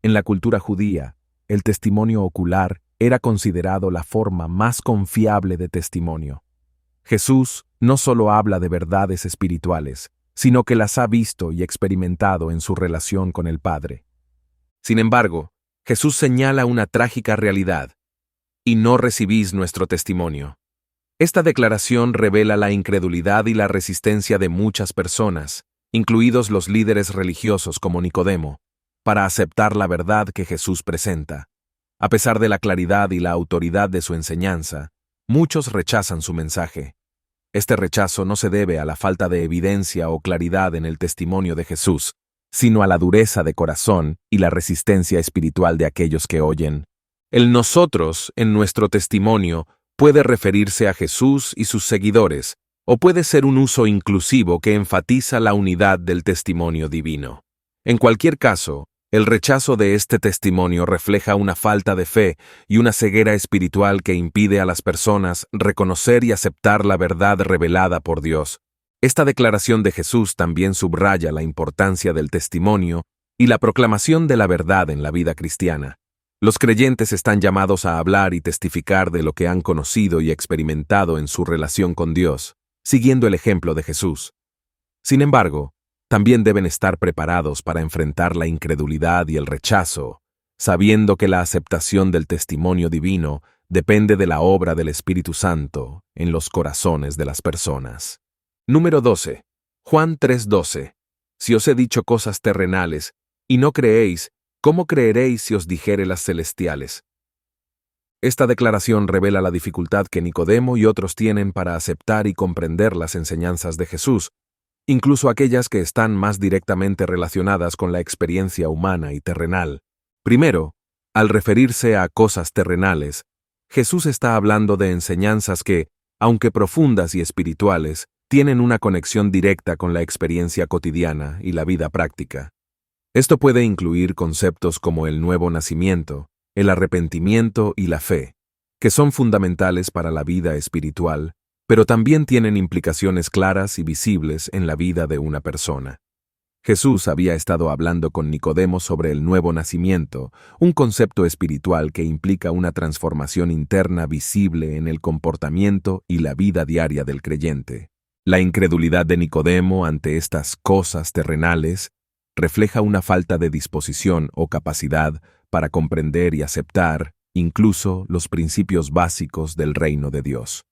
En la cultura judía, el testimonio ocular era considerado la forma más confiable de testimonio. Jesús no solo habla de verdades espirituales, sino que las ha visto y experimentado en su relación con el Padre. Sin embargo, Jesús señala una trágica realidad: y no recibís nuestro testimonio. Esta declaración revela la incredulidad y la resistencia de muchas personas, incluidos los líderes religiosos como Nicodemo, para aceptar la verdad que Jesús presenta. A pesar de la claridad y la autoridad de su enseñanza, muchos rechazan su mensaje. Este rechazo no se debe a la falta de evidencia o claridad en el testimonio de Jesús, sino a la dureza de corazón y la resistencia espiritual de aquellos que oyen. El nosotros, en nuestro testimonio, puede referirse a Jesús y sus seguidores, o puede ser un uso inclusivo que enfatiza la unidad del testimonio divino. En cualquier caso, el rechazo de este testimonio refleja una falta de fe y una ceguera espiritual que impide a las personas reconocer y aceptar la verdad revelada por Dios. Esta declaración de Jesús también subraya la importancia del testimonio y la proclamación de la verdad en la vida cristiana. Los creyentes están llamados a hablar y testificar de lo que han conocido y experimentado en su relación con Dios, siguiendo el ejemplo de Jesús. Sin embargo, también deben estar preparados para enfrentar la incredulidad y el rechazo, sabiendo que la aceptación del testimonio divino depende de la obra del Espíritu Santo en los corazones de las personas. Número 12. Juan 3:12. Si os he dicho cosas terrenales, y no creéis, ¿cómo creeréis si os dijere las celestiales? Esta declaración revela la dificultad que Nicodemo y otros tienen para aceptar y comprender las enseñanzas de Jesús, incluso aquellas que están más directamente relacionadas con la experiencia humana y terrenal. Primero, al referirse a cosas terrenales, Jesús está hablando de enseñanzas que, aunque profundas y espirituales, tienen una conexión directa con la experiencia cotidiana y la vida práctica. Esto puede incluir conceptos como el nuevo nacimiento, el arrepentimiento y la fe, que son fundamentales para la vida espiritual, pero también tienen implicaciones claras y visibles en la vida de una persona. Jesús había estado hablando con Nicodemo sobre el nuevo nacimiento, un concepto espiritual que implica una transformación interna visible en el comportamiento y la vida diaria del creyente. La incredulidad de Nicodemo ante estas cosas terrenales refleja una falta de disposición o capacidad para comprender y aceptar, incluso, los principios básicos del reino de Dios.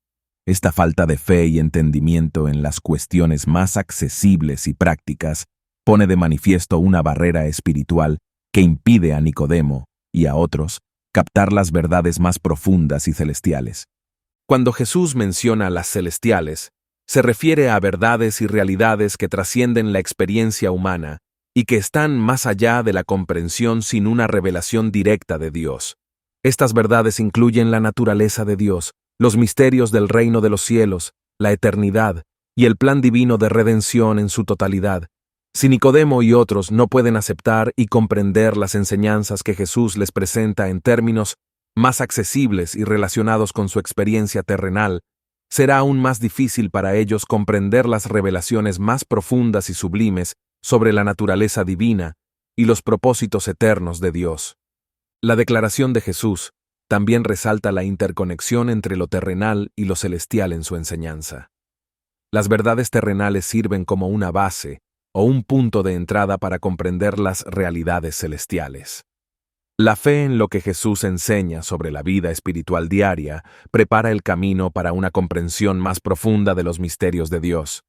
Esta falta de fe y entendimiento en las cuestiones más accesibles y prácticas pone de manifiesto una barrera espiritual que impide a Nicodemo y a otros captar las verdades más profundas y celestiales. Cuando Jesús menciona las celestiales, se refiere a verdades y realidades que trascienden la experiencia humana y que están más allá de la comprensión sin una revelación directa de Dios. Estas verdades incluyen la naturaleza de Dios, los misterios del reino de los cielos, la eternidad y el plan divino de redención en su totalidad. Si Nicodemo y otros no pueden aceptar y comprender las enseñanzas que Jesús les presenta en términos más accesibles y relacionados con su experiencia terrenal, será aún más difícil para ellos comprender las revelaciones más profundas y sublimes sobre la naturaleza divina y los propósitos eternos de Dios. La declaración de Jesús también resalta la interconexión entre lo terrenal y lo celestial en su enseñanza. Las verdades terrenales sirven como una base o un punto de entrada para comprender las realidades celestiales. La fe en lo que Jesús enseña sobre la vida espiritual diaria prepara el camino para una comprensión más profunda de los misterios de Dios.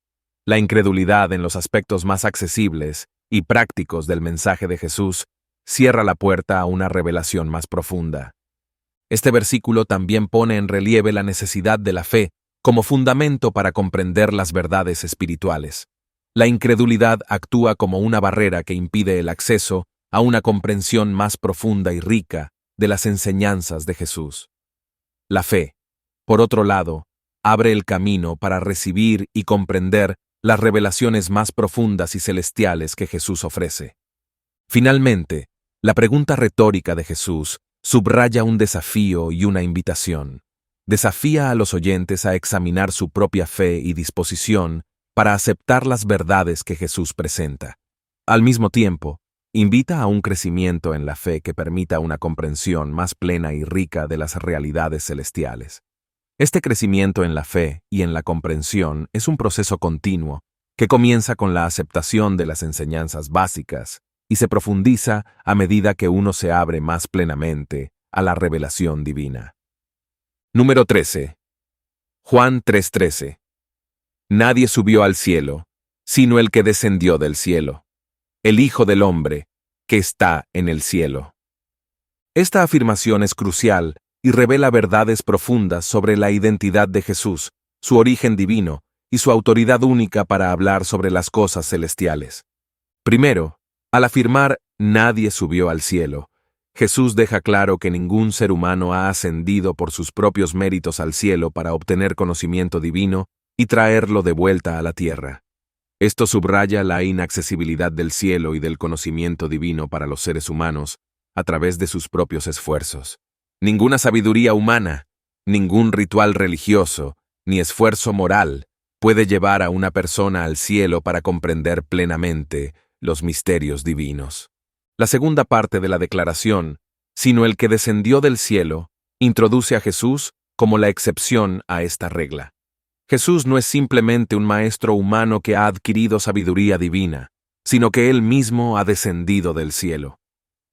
La incredulidad en los aspectos más accesibles y prácticos del mensaje de Jesús cierra la puerta a una revelación más profunda. Este versículo también pone en relieve la necesidad de la fe como fundamento para comprender las verdades espirituales. La incredulidad actúa como una barrera que impide el acceso a una comprensión más profunda y rica de las enseñanzas de Jesús. La fe, por otro lado, abre el camino para recibir y comprender las revelaciones más profundas y celestiales que Jesús ofrece. Finalmente, la pregunta retórica de Jesús subraya un desafío y una invitación. Desafía a los oyentes a examinar su propia fe y disposición para aceptar las verdades que Jesús presenta. Al mismo tiempo, invita a un crecimiento en la fe que permita una comprensión más plena y rica de las realidades celestiales. Este crecimiento en la fe y en la comprensión es un proceso continuo que comienza con la aceptación de las enseñanzas básicas y se profundiza a medida que uno se abre más plenamente a la revelación divina. Número 13. Juan 3:13. Nadie subió al cielo, sino el que descendió del cielo, el Hijo del Hombre, que está en el cielo. Esta afirmación es crucial y revela verdades profundas sobre la identidad de Jesús, su origen divino y su autoridad única para hablar sobre las cosas celestiales. Primero, al afirmar «nadie subió al cielo», Jesús deja claro que ningún ser humano ha ascendido por sus propios méritos al cielo para obtener conocimiento divino y traerlo de vuelta a la tierra. Esto subraya la inaccesibilidad del cielo y del conocimiento divino para los seres humanos a través de sus propios esfuerzos. Ninguna sabiduría humana, ningún ritual religioso, ni esfuerzo moral puede llevar a una persona al cielo para comprender plenamente los misterios divinos. La segunda parte de la declaración, sino el que descendió del cielo, introduce a Jesús como la excepción a esta regla. Jesús no es simplemente un maestro humano que ha adquirido sabiduría divina, sino que Él mismo ha descendido del cielo.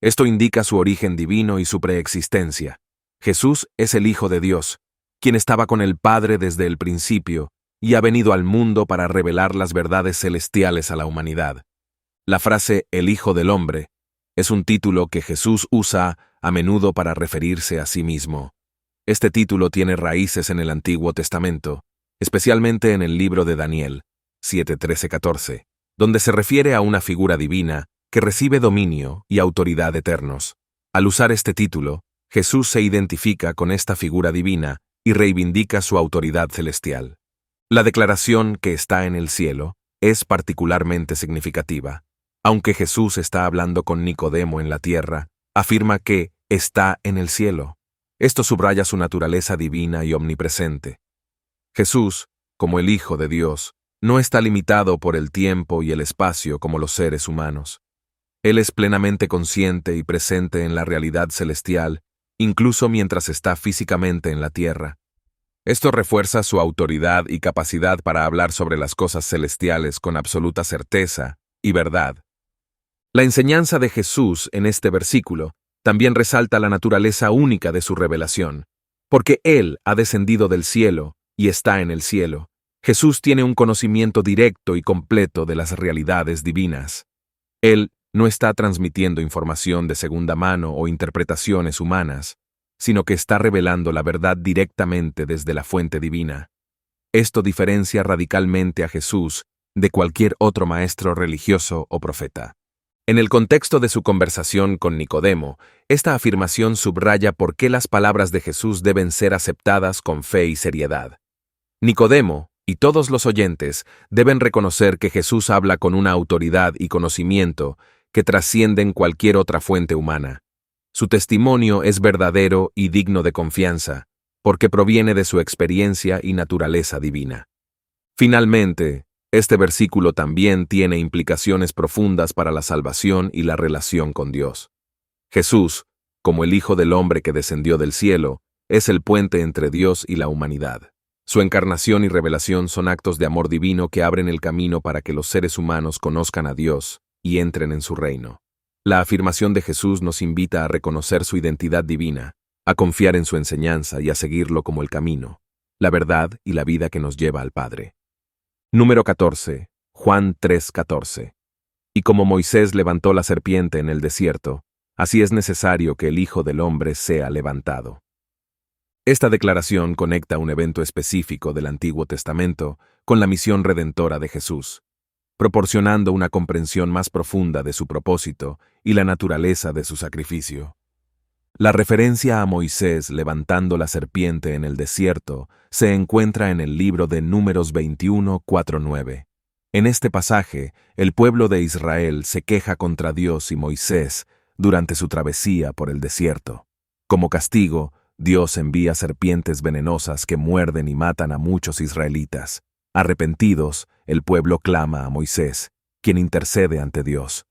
Esto indica su origen divino y su preexistencia. Jesús es el Hijo de Dios, quien estaba con el Padre desde el principio y ha venido al mundo para revelar las verdades celestiales a la humanidad. La frase «el Hijo del Hombre» es un título que Jesús usa a menudo para referirse a sí mismo. Este título tiene raíces en el Antiguo Testamento, especialmente en el libro de Daniel, 7:13-14, donde se refiere a una figura divina que recibe dominio y autoridad eternos. Al usar este título, Jesús se identifica con esta figura divina y reivindica su autoridad celestial. La declaración que está en el cielo es particularmente significativa. Aunque Jesús está hablando con Nicodemo en la tierra, afirma que está en el cielo. Esto subraya su naturaleza divina y omnipresente. Jesús, como el Hijo de Dios, no está limitado por el tiempo y el espacio como los seres humanos. Él es plenamente consciente y presente en la realidad celestial, incluso mientras está físicamente en la tierra. Esto refuerza su autoridad y capacidad para hablar sobre las cosas celestiales con absoluta certeza y verdad. La enseñanza de Jesús en este versículo también resalta la naturaleza única de su revelación. Porque Él ha descendido del cielo y está en el cielo, Jesús tiene un conocimiento directo y completo de las realidades divinas. Él no está transmitiendo información de segunda mano o interpretaciones humanas. sino que está revelando la verdad directamente desde la fuente divina. Esto diferencia radicalmente a Jesús de cualquier otro maestro religioso o profeta. En el contexto de su conversación con Nicodemo, esta afirmación subraya por qué las palabras de Jesús deben ser aceptadas con fe y seriedad. Nicodemo y todos los oyentes deben reconocer que Jesús habla con una autoridad y conocimiento que trascienden cualquier otra fuente humana. Su testimonio es verdadero y digno de confianza, porque proviene de su experiencia y naturaleza divina. Finalmente, este versículo también tiene implicaciones profundas para la salvación y la relación con Dios. Jesús, como el Hijo del Hombre que descendió del cielo, es el puente entre Dios y la humanidad. Su encarnación y revelación son actos de amor divino que abren el camino para que los seres humanos conozcan a Dios y entren en su reino. La afirmación de Jesús nos invita a reconocer su identidad divina, a confiar en su enseñanza y a seguirlo como el camino, la verdad y la vida que nos lleva al Padre. Número 14. Juan 3:14. Y como Moisés levantó la serpiente en el desierto, así es necesario que el Hijo del Hombre sea levantado. Esta declaración conecta un evento específico del Antiguo Testamento con la misión redentora de Jesús, proporcionando una comprensión más profunda de su propósito y la naturaleza de su sacrificio. La referencia a Moisés levantando la serpiente en el desierto se encuentra en el libro de Números 21:4-9. En este pasaje, el pueblo de Israel se queja contra Dios y Moisés durante su travesía por el desierto. Como castigo, Dios envía serpientes venenosas que muerden y matan a muchos israelitas. Arrepentidos, el pueblo clama a Moisés, quien intercede ante Dios.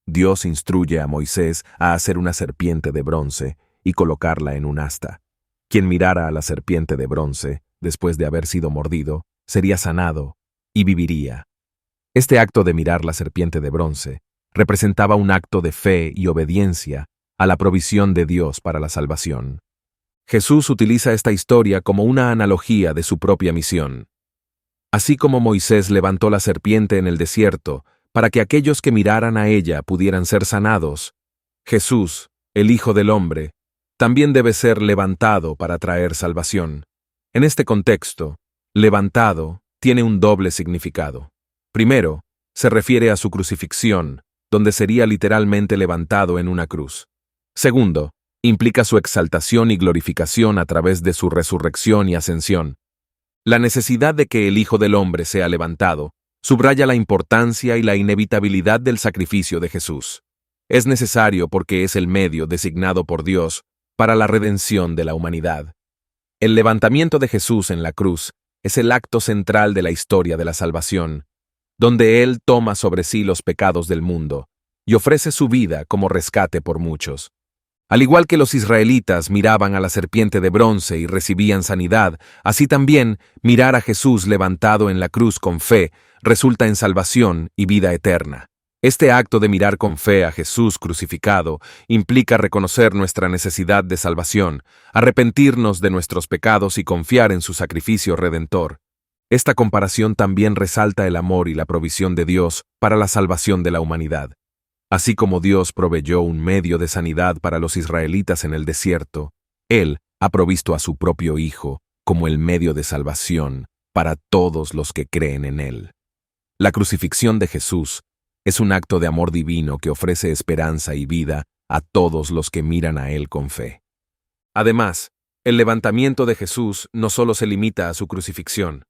Dios instruye a Moisés a hacer una serpiente de bronce y colocarla en un asta. Quien mirara a la serpiente de bronce, después de haber sido mordido, sería sanado y viviría. Este acto de mirar la serpiente de bronce representaba un acto de fe y obediencia a la provisión de Dios para la salvación. Jesús utiliza esta historia como una analogía de su propia misión. Así como Moisés levantó la serpiente en el desierto para que aquellos que miraran a ella pudieran ser sanados, Jesús, el Hijo del Hombre, también debe ser levantado para traer salvación. En este contexto, levantado tiene un doble significado. Primero, se refiere a su crucifixión, donde sería literalmente levantado en una cruz. Segundo, implica su exaltación y glorificación a través de su resurrección y ascensión. La necesidad de que el Hijo del Hombre sea levantado subraya la importancia y la inevitabilidad del sacrificio de Jesús. Es necesario porque es el medio designado por Dios para la redención de la humanidad. El levantamiento de Jesús en la cruz es el acto central de la historia de la salvación, donde Él toma sobre sí los pecados del mundo y ofrece su vida como rescate por muchos. Al igual que los israelitas miraban a la serpiente de bronce y recibían sanidad, así también mirar a Jesús levantado en la cruz con fe resulta en salvación y vida eterna. Este acto de mirar con fe a Jesús crucificado implica reconocer nuestra necesidad de salvación, arrepentirnos de nuestros pecados y confiar en su sacrificio redentor. Esta comparación también resalta el amor y la provisión de Dios para la salvación de la humanidad. Así como Dios proveyó un medio de sanidad para los israelitas en el desierto, Él ha provisto a su propio Hijo como el medio de salvación para todos los que creen en Él. La crucifixión de Jesús es un acto de amor divino que ofrece esperanza y vida a todos los que miran a Él con fe. Además, el levantamiento de Jesús no solo se limita a su crucifixión.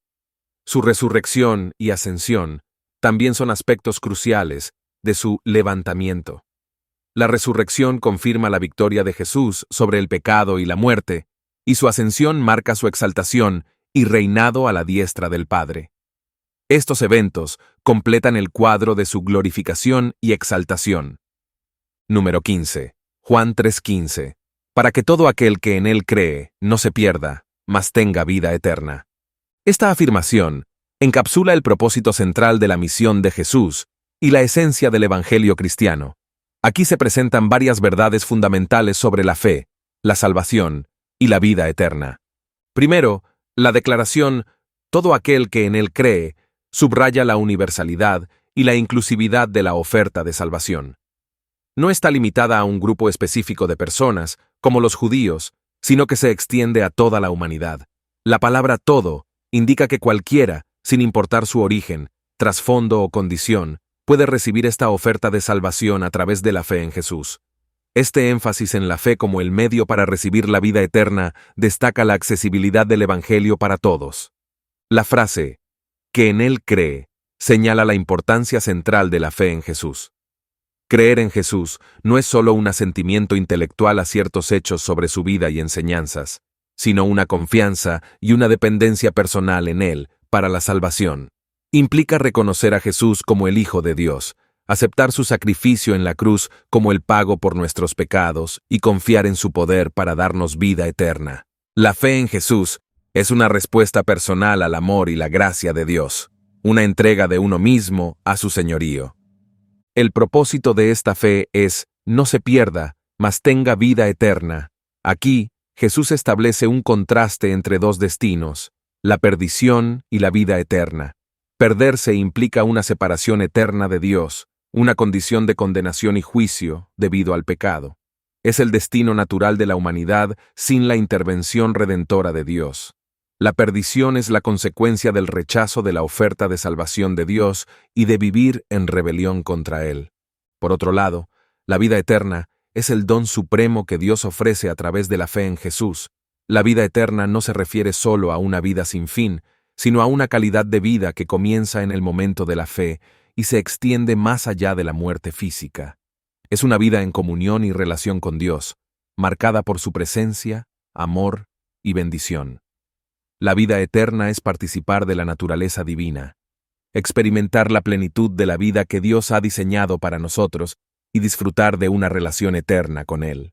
Su resurrección y ascensión también son aspectos cruciales de su levantamiento. La resurrección confirma la victoria de Jesús sobre el pecado y la muerte, y su ascensión marca su exaltación y reinado a la diestra del Padre. Estos eventos completan el cuadro de su glorificación y exaltación. Número 15. Juan 3:15. Para que todo aquel que en Él cree no se pierda, mas tenga vida eterna. Esta afirmación encapsula el propósito central de la misión de Jesús y la esencia del Evangelio cristiano. Aquí se presentan varias verdades fundamentales sobre la fe, la salvación y la vida eterna. Primero, la declaración «todo aquel que en Él cree» subraya la universalidad y la inclusividad de la oferta de salvación. No está limitada a un grupo específico de personas, como los judíos, sino que se extiende a toda la humanidad. La palabra todo indica que cualquiera, sin importar su origen, trasfondo o condición, puede recibir esta oferta de salvación a través de la fe en Jesús. Este énfasis en la fe como el medio para recibir la vida eterna destaca la accesibilidad del Evangelio para todos. La frase, que en Él cree, señala la importancia central de la fe en Jesús. Creer en Jesús no es solo un asentimiento intelectual a ciertos hechos sobre su vida y enseñanzas, sino una confianza y una dependencia personal en Él para la salvación. Implica reconocer a Jesús como el Hijo de Dios, aceptar su sacrificio en la cruz como el pago por nuestros pecados y confiar en su poder para darnos vida eterna. La fe en Jesús es una respuesta personal al amor y la gracia de Dios, una entrega de uno mismo a su señorío. El propósito de esta fe es, no se pierda, mas tenga vida eterna. Aquí, Jesús establece un contraste entre dos destinos, la perdición y la vida eterna. Perderse implica una separación eterna de Dios, una condición de condenación y juicio debido al pecado. Es el destino natural de la humanidad sin la intervención redentora de Dios. La perdición es la consecuencia del rechazo de la oferta de salvación de Dios y de vivir en rebelión contra Él. Por otro lado, la vida eterna es el don supremo que Dios ofrece a través de la fe en Jesús. La vida eterna no se refiere solo a una vida sin fin, sino a una calidad de vida que comienza en el momento de la fe y se extiende más allá de la muerte física. Es una vida en comunión y relación con Dios, marcada por su presencia, amor y bendición. La vida eterna es participar de la naturaleza divina, experimentar la plenitud de la vida que Dios ha diseñado para nosotros y disfrutar de una relación eterna con Él.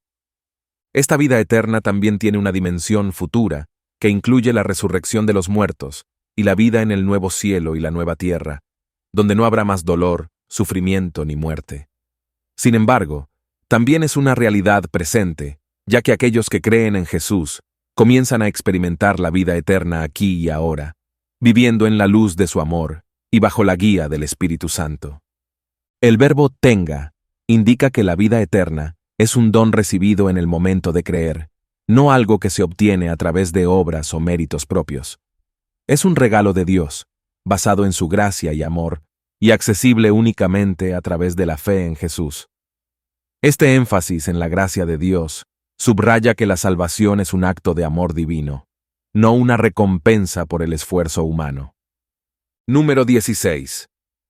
Esta vida eterna también tiene una dimensión futura, que incluye la resurrección de los muertos y la vida en el nuevo cielo y la nueva tierra, donde no habrá más dolor, sufrimiento ni muerte. Sin embargo, también es una realidad presente, ya que aquellos que creen en Jesús comienzan a experimentar la vida eterna aquí y ahora, viviendo en la luz de su amor y bajo la guía del Espíritu Santo. El verbo tenga indica que la vida eterna es un don recibido en el momento de creer, no algo que se obtiene a través de obras o méritos propios. Es un regalo de Dios, basado en su gracia y amor, y accesible únicamente a través de la fe en Jesús. Este énfasis en la gracia de Dios subraya que la salvación es un acto de amor divino, no una recompensa por el esfuerzo humano. Número 16.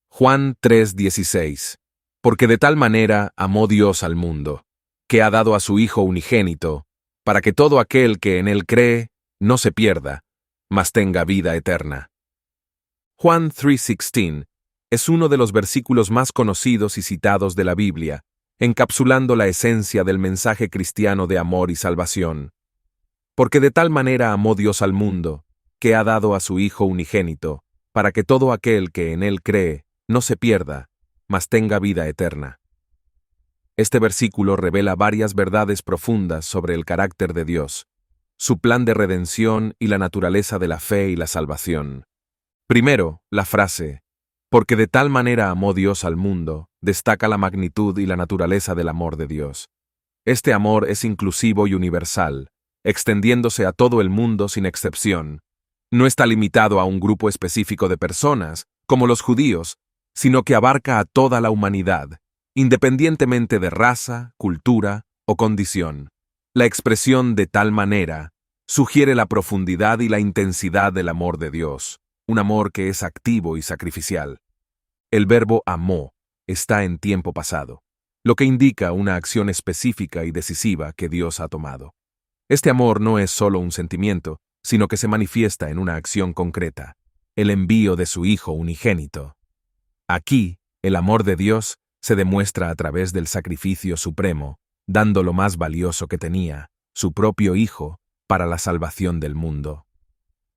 Juan 3:16. Porque de tal manera amó Dios al mundo, que ha dado a su Hijo unigénito, para que todo aquel que en Él cree no se pierda, mas tenga vida eterna. Juan 3:16 es uno de los versículos más conocidos y citados de la Biblia, encapsulando la esencia del mensaje cristiano de amor y salvación. Porque de tal manera amó Dios al mundo, que ha dado a su Hijo unigénito, para que todo aquel que en Él cree no se pierda, mas tenga vida eterna. Este versículo revela varias verdades profundas sobre el carácter de Dios, su plan de redención y la naturaleza de la fe y la salvación. Primero, la frase, porque de tal manera amó Dios al mundo, destaca la magnitud y la naturaleza del amor de Dios. Este amor es inclusivo y universal, extendiéndose a todo el mundo sin excepción. No está limitado a un grupo específico de personas, como los judíos, sino que abarca a toda la humanidad, independientemente de raza, cultura o condición. La expresión de tal manera sugiere la profundidad y la intensidad del amor de Dios, un amor que es activo y sacrificial. El verbo amó está en tiempo pasado, lo que indica una acción específica y decisiva que Dios ha tomado. Este amor no es solo un sentimiento, sino que se manifiesta en una acción concreta, el envío de su Hijo unigénito. Aquí, el amor de Dios se demuestra a través del sacrificio supremo, dando lo más valioso que tenía, su propio Hijo, para la salvación del mundo.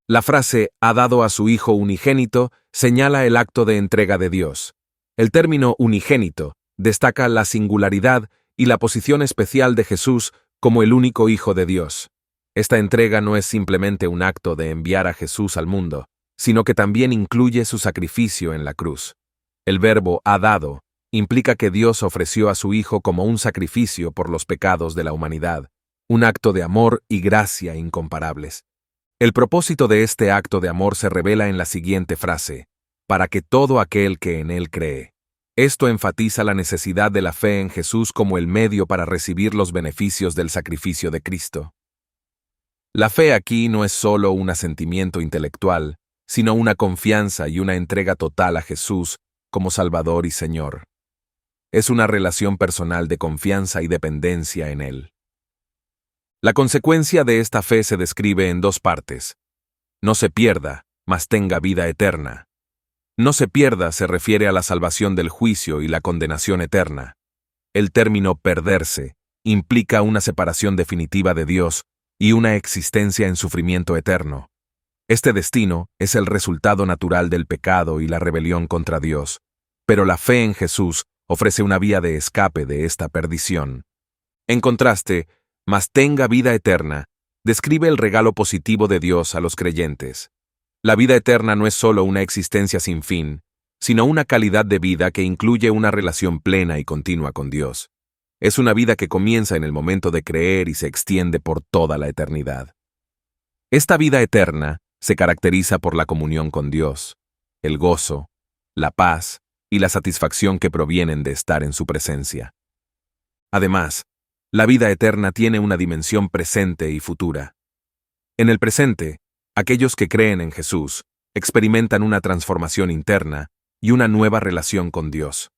La frase «ha dado a su Hijo unigénito» señala el acto de entrega de Dios. El término unigénito destaca la singularidad y la posición especial de Jesús como el único Hijo de Dios. Esta entrega no es simplemente un acto de enviar a Jesús al mundo, sino que también incluye su sacrificio en la cruz. El verbo «ha dado» implica que Dios ofreció a su Hijo como un sacrificio por los pecados de la humanidad, un acto de amor y gracia incomparables. El propósito de este acto de amor se revela en la siguiente frase: para que todo aquel que en él cree. Esto enfatiza la necesidad de la fe en Jesús como el medio para recibir los beneficios del sacrificio de Cristo. La fe aquí no es solo un asentimiento intelectual, sino una confianza y una entrega total a Jesús como Salvador y Señor. Es una relación personal de confianza y dependencia en Él. La consecuencia de esta fe se describe en dos partes. No se pierda, mas tenga vida eterna. No se pierda se refiere a la salvación del juicio y la condenación eterna. El término perderse implica una separación definitiva de Dios y una existencia en sufrimiento eterno. Este destino es el resultado natural del pecado y la rebelión contra Dios, pero la fe en Jesús ofrece una vía de escape de esta perdición. En contraste, mas tenga vida eterna, describe el regalo positivo de Dios a los creyentes. La vida eterna no es solo una existencia sin fin, sino una calidad de vida que incluye una relación plena y continua con Dios. Es una vida que comienza en el momento de creer y se extiende por toda la eternidad. Esta vida eterna se caracteriza por la comunión con Dios, el gozo, la paz y la satisfacción que provienen de estar en su presencia. Además, la vida eterna tiene una dimensión presente y futura. En el presente, aquellos que creen en Jesús experimentan una transformación interna y una nueva relación con Dios.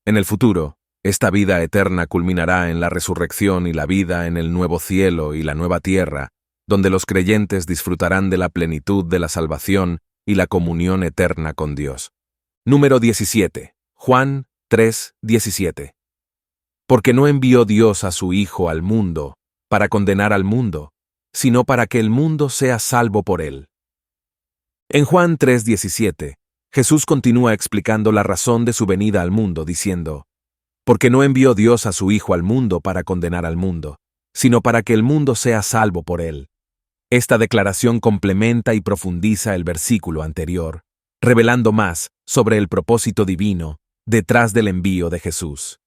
En el futuro, esta vida eterna culminará en la resurrección y la vida en el nuevo cielo y la nueva tierra, donde los creyentes disfrutarán de la plenitud de la salvación y la comunión eterna con Dios. Número 17. Juan 3:17. Porque no envió Dios a su Hijo al mundo para condenar al mundo, sino para que el mundo sea salvo por él. En Juan 3:17, Jesús continúa explicando la razón de su venida al mundo, diciendo: porque no envió Dios a su Hijo al mundo para condenar al mundo, sino para que el mundo sea salvo por él. Esta declaración complementa y profundiza el versículo anterior, revelando más sobre el propósito divino detrás del envío de Jesús.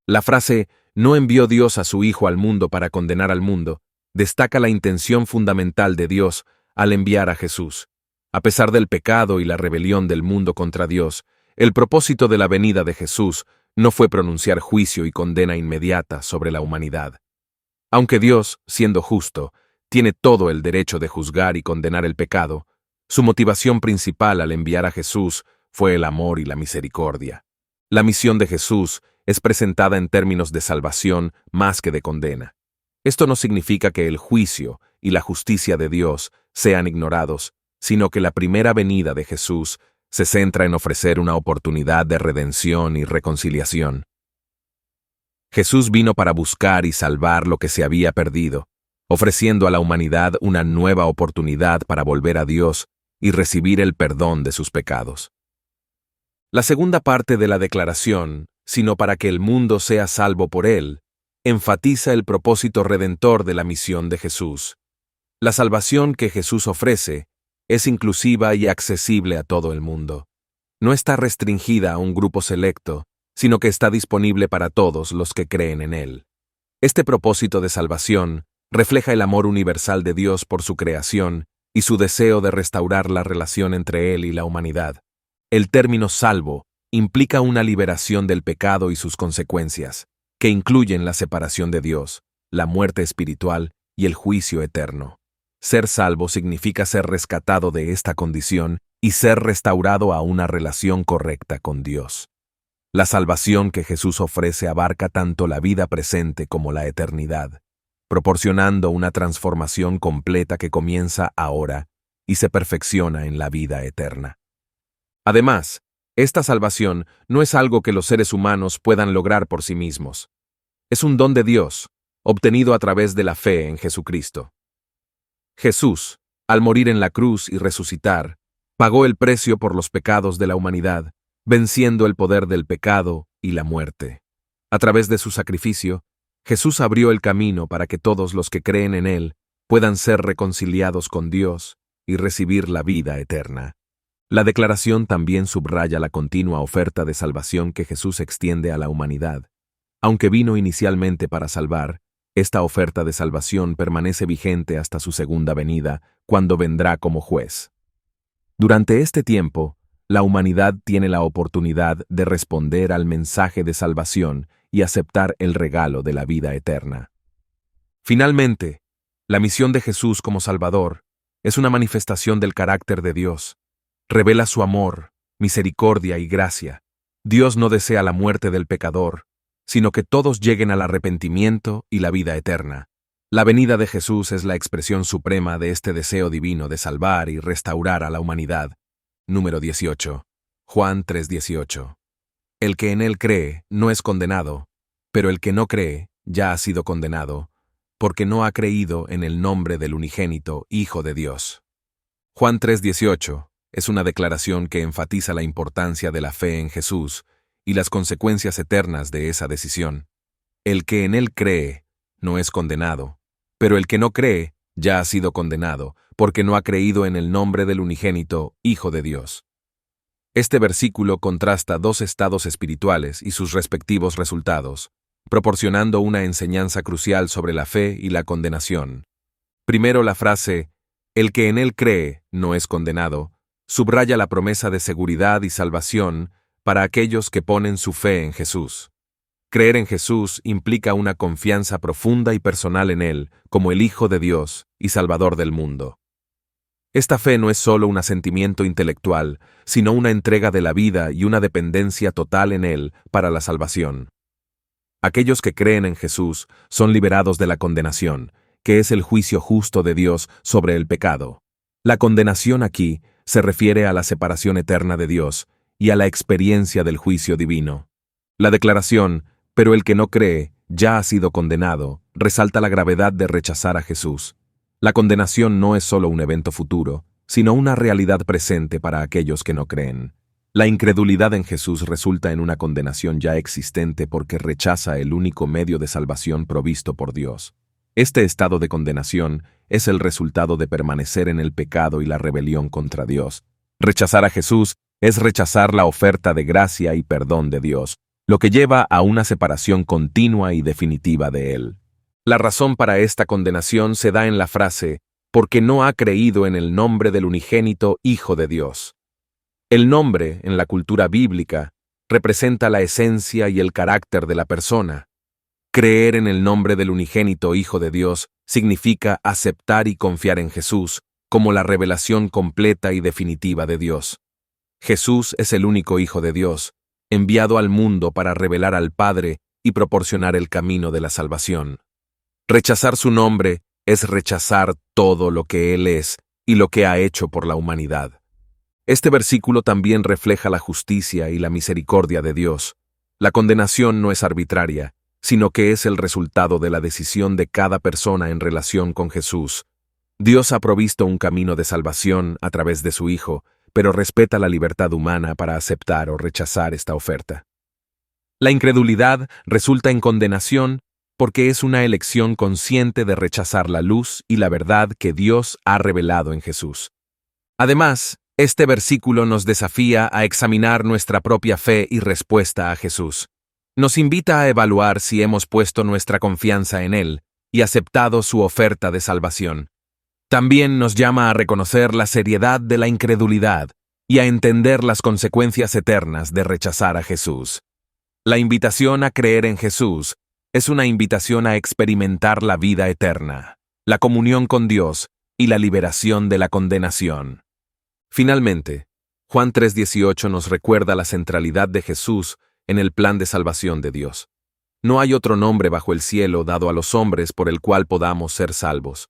La frase «no envió Dios a su Hijo al mundo para condenar al mundo» destaca la intención fundamental de Dios al enviar a Jesús. A pesar del pecado y la rebelión del mundo contra Dios, el propósito de la venida de Jesús no fue pronunciar juicio y condena inmediata sobre la humanidad. Aunque Dios, siendo justo, tiene todo el derecho de juzgar y condenar el pecado, su motivación principal al enviar a Jesús fue el amor y la misericordia. La misión de Jesús es presentada en términos de salvación más que de condena. Esto no significa que el juicio y la justicia de Dios sean ignorados, sino que la primera venida de Jesús se centra en ofrecer una oportunidad de redención y reconciliación. Jesús vino para buscar y salvar lo que se había perdido, ofreciendo a la humanidad una nueva oportunidad para volver a Dios y recibir el perdón de sus pecados. La segunda parte de la declaración, sino para que el mundo sea salvo por él, enfatiza el propósito redentor de la misión de Jesús. La salvación que Jesús ofrece es inclusiva y accesible a todo el mundo. No está restringida a un grupo selecto, sino que está disponible para todos los que creen en Él. Este propósito de salvación refleja el amor universal de Dios por su creación y su deseo de restaurar la relación entre Él y la humanidad. El término salvo implica una liberación del pecado y sus consecuencias, que incluyen la separación de Dios, la muerte espiritual y el juicio eterno. Ser salvo significa ser rescatado de esta condición y ser restaurado a una relación correcta con Dios. La salvación que Jesús ofrece abarca tanto la vida presente como la eternidad, proporcionando una transformación completa que comienza ahora y se perfecciona en la vida eterna. Además, esta salvación no es algo que los seres humanos puedan lograr por sí mismos. Es un don de Dios, obtenido a través de la fe en Jesucristo. Jesús, al morir en la cruz y resucitar, pagó el precio por los pecados de la humanidad, venciendo el poder del pecado y la muerte. A través de su sacrificio, Jesús abrió el camino para que todos los que creen en Él puedan ser reconciliados con Dios y recibir la vida eterna. La declaración también subraya la continua oferta de salvación que Jesús extiende a la humanidad. Aunque vino inicialmente para salvar, Esta oferta de salvación permanece vigente hasta su segunda venida, cuando vendrá como juez. Durante este tiempo, la humanidad tiene la oportunidad de responder al mensaje de salvación y aceptar el regalo de la vida eterna. Finalmente, la misión de Jesús como Salvador es una manifestación del carácter de Dios. Revela su amor, misericordia y gracia. Dios no desea la muerte del pecador, sino que todos lleguen al arrepentimiento y la vida eterna. La venida de Jesús es la expresión suprema de este deseo divino de salvar y restaurar a la humanidad. Número 18. Juan 3:18. El que en él cree no es condenado, pero el que no cree ya ha sido condenado, porque no ha creído en el nombre del unigénito Hijo de Dios. Juan 3:18 es una declaración que enfatiza la importancia de la fe en Jesús y las consecuencias eternas de esa decisión. El que en él cree no es condenado, pero el que no cree ya ha sido condenado, porque no ha creído en el nombre del unigénito Hijo de Dios. Este versículo contrasta dos estados espirituales y sus respectivos resultados, proporcionando una enseñanza crucial sobre la fe y la condenación. Primero, la frase, el que en él cree no es condenado, subraya la promesa de seguridad y salvación para aquellos que ponen su fe en Jesús. Creer en Jesús implica una confianza profunda y personal en Él como el Hijo de Dios y Salvador del mundo. Esta fe no es solo un asentimiento intelectual, sino una entrega de la vida y una dependencia total en Él para la salvación. Aquellos que creen en Jesús son liberados de la condenación, que es el juicio justo de Dios sobre el pecado. La condenación aquí se refiere a la separación eterna de Dios y a la experiencia del juicio divino. La declaración, pero el que no cree ya ha sido condenado, resalta la gravedad de rechazar a Jesús. La condenación no es solo un evento futuro, sino una realidad presente para aquellos que no creen. La incredulidad en Jesús resulta en una condenación ya existente porque rechaza el único medio de salvación provisto por Dios. Este estado de condenación es el resultado de permanecer en el pecado y la rebelión contra Dios. Rechazar a Jesús es rechazar la oferta de gracia y perdón de Dios, lo que lleva a una separación continua y definitiva de Él. La razón para esta condenación se da en la frase, porque no ha creído en el nombre del unigénito Hijo de Dios. El nombre, en la cultura bíblica, representa la esencia y el carácter de la persona. Creer en el nombre del unigénito Hijo de Dios significa aceptar y confiar en Jesús como la revelación completa y definitiva de Dios. Jesús es el único Hijo de Dios, enviado al mundo para revelar al Padre y proporcionar el camino de la salvación. Rechazar su nombre es rechazar todo lo que Él es y lo que ha hecho por la humanidad. Este versículo también refleja la justicia y la misericordia de Dios. La condenación no es arbitraria, sino que es el resultado de la decisión de cada persona en relación con Jesús. Dios ha provisto un camino de salvación a través de su Hijo, pero respeta la libertad humana para aceptar o rechazar esta oferta. La incredulidad resulta en condenación porque es una elección consciente de rechazar la luz y la verdad que Dios ha revelado en Jesús. Además, este versículo nos desafía a examinar nuestra propia fe y respuesta a Jesús. Nos invita a evaluar si hemos puesto nuestra confianza en Él y aceptado su oferta de salvación. También nos llama a reconocer la seriedad de la incredulidad y a entender las consecuencias eternas de rechazar a Jesús. La invitación a creer en Jesús es una invitación a experimentar la vida eterna, la comunión con Dios y la liberación de la condenación. Finalmente, Juan 3:18 nos recuerda la centralidad de Jesús en el plan de salvación de Dios. No hay otro nombre bajo el cielo dado a los hombres por el cual podamos ser salvos.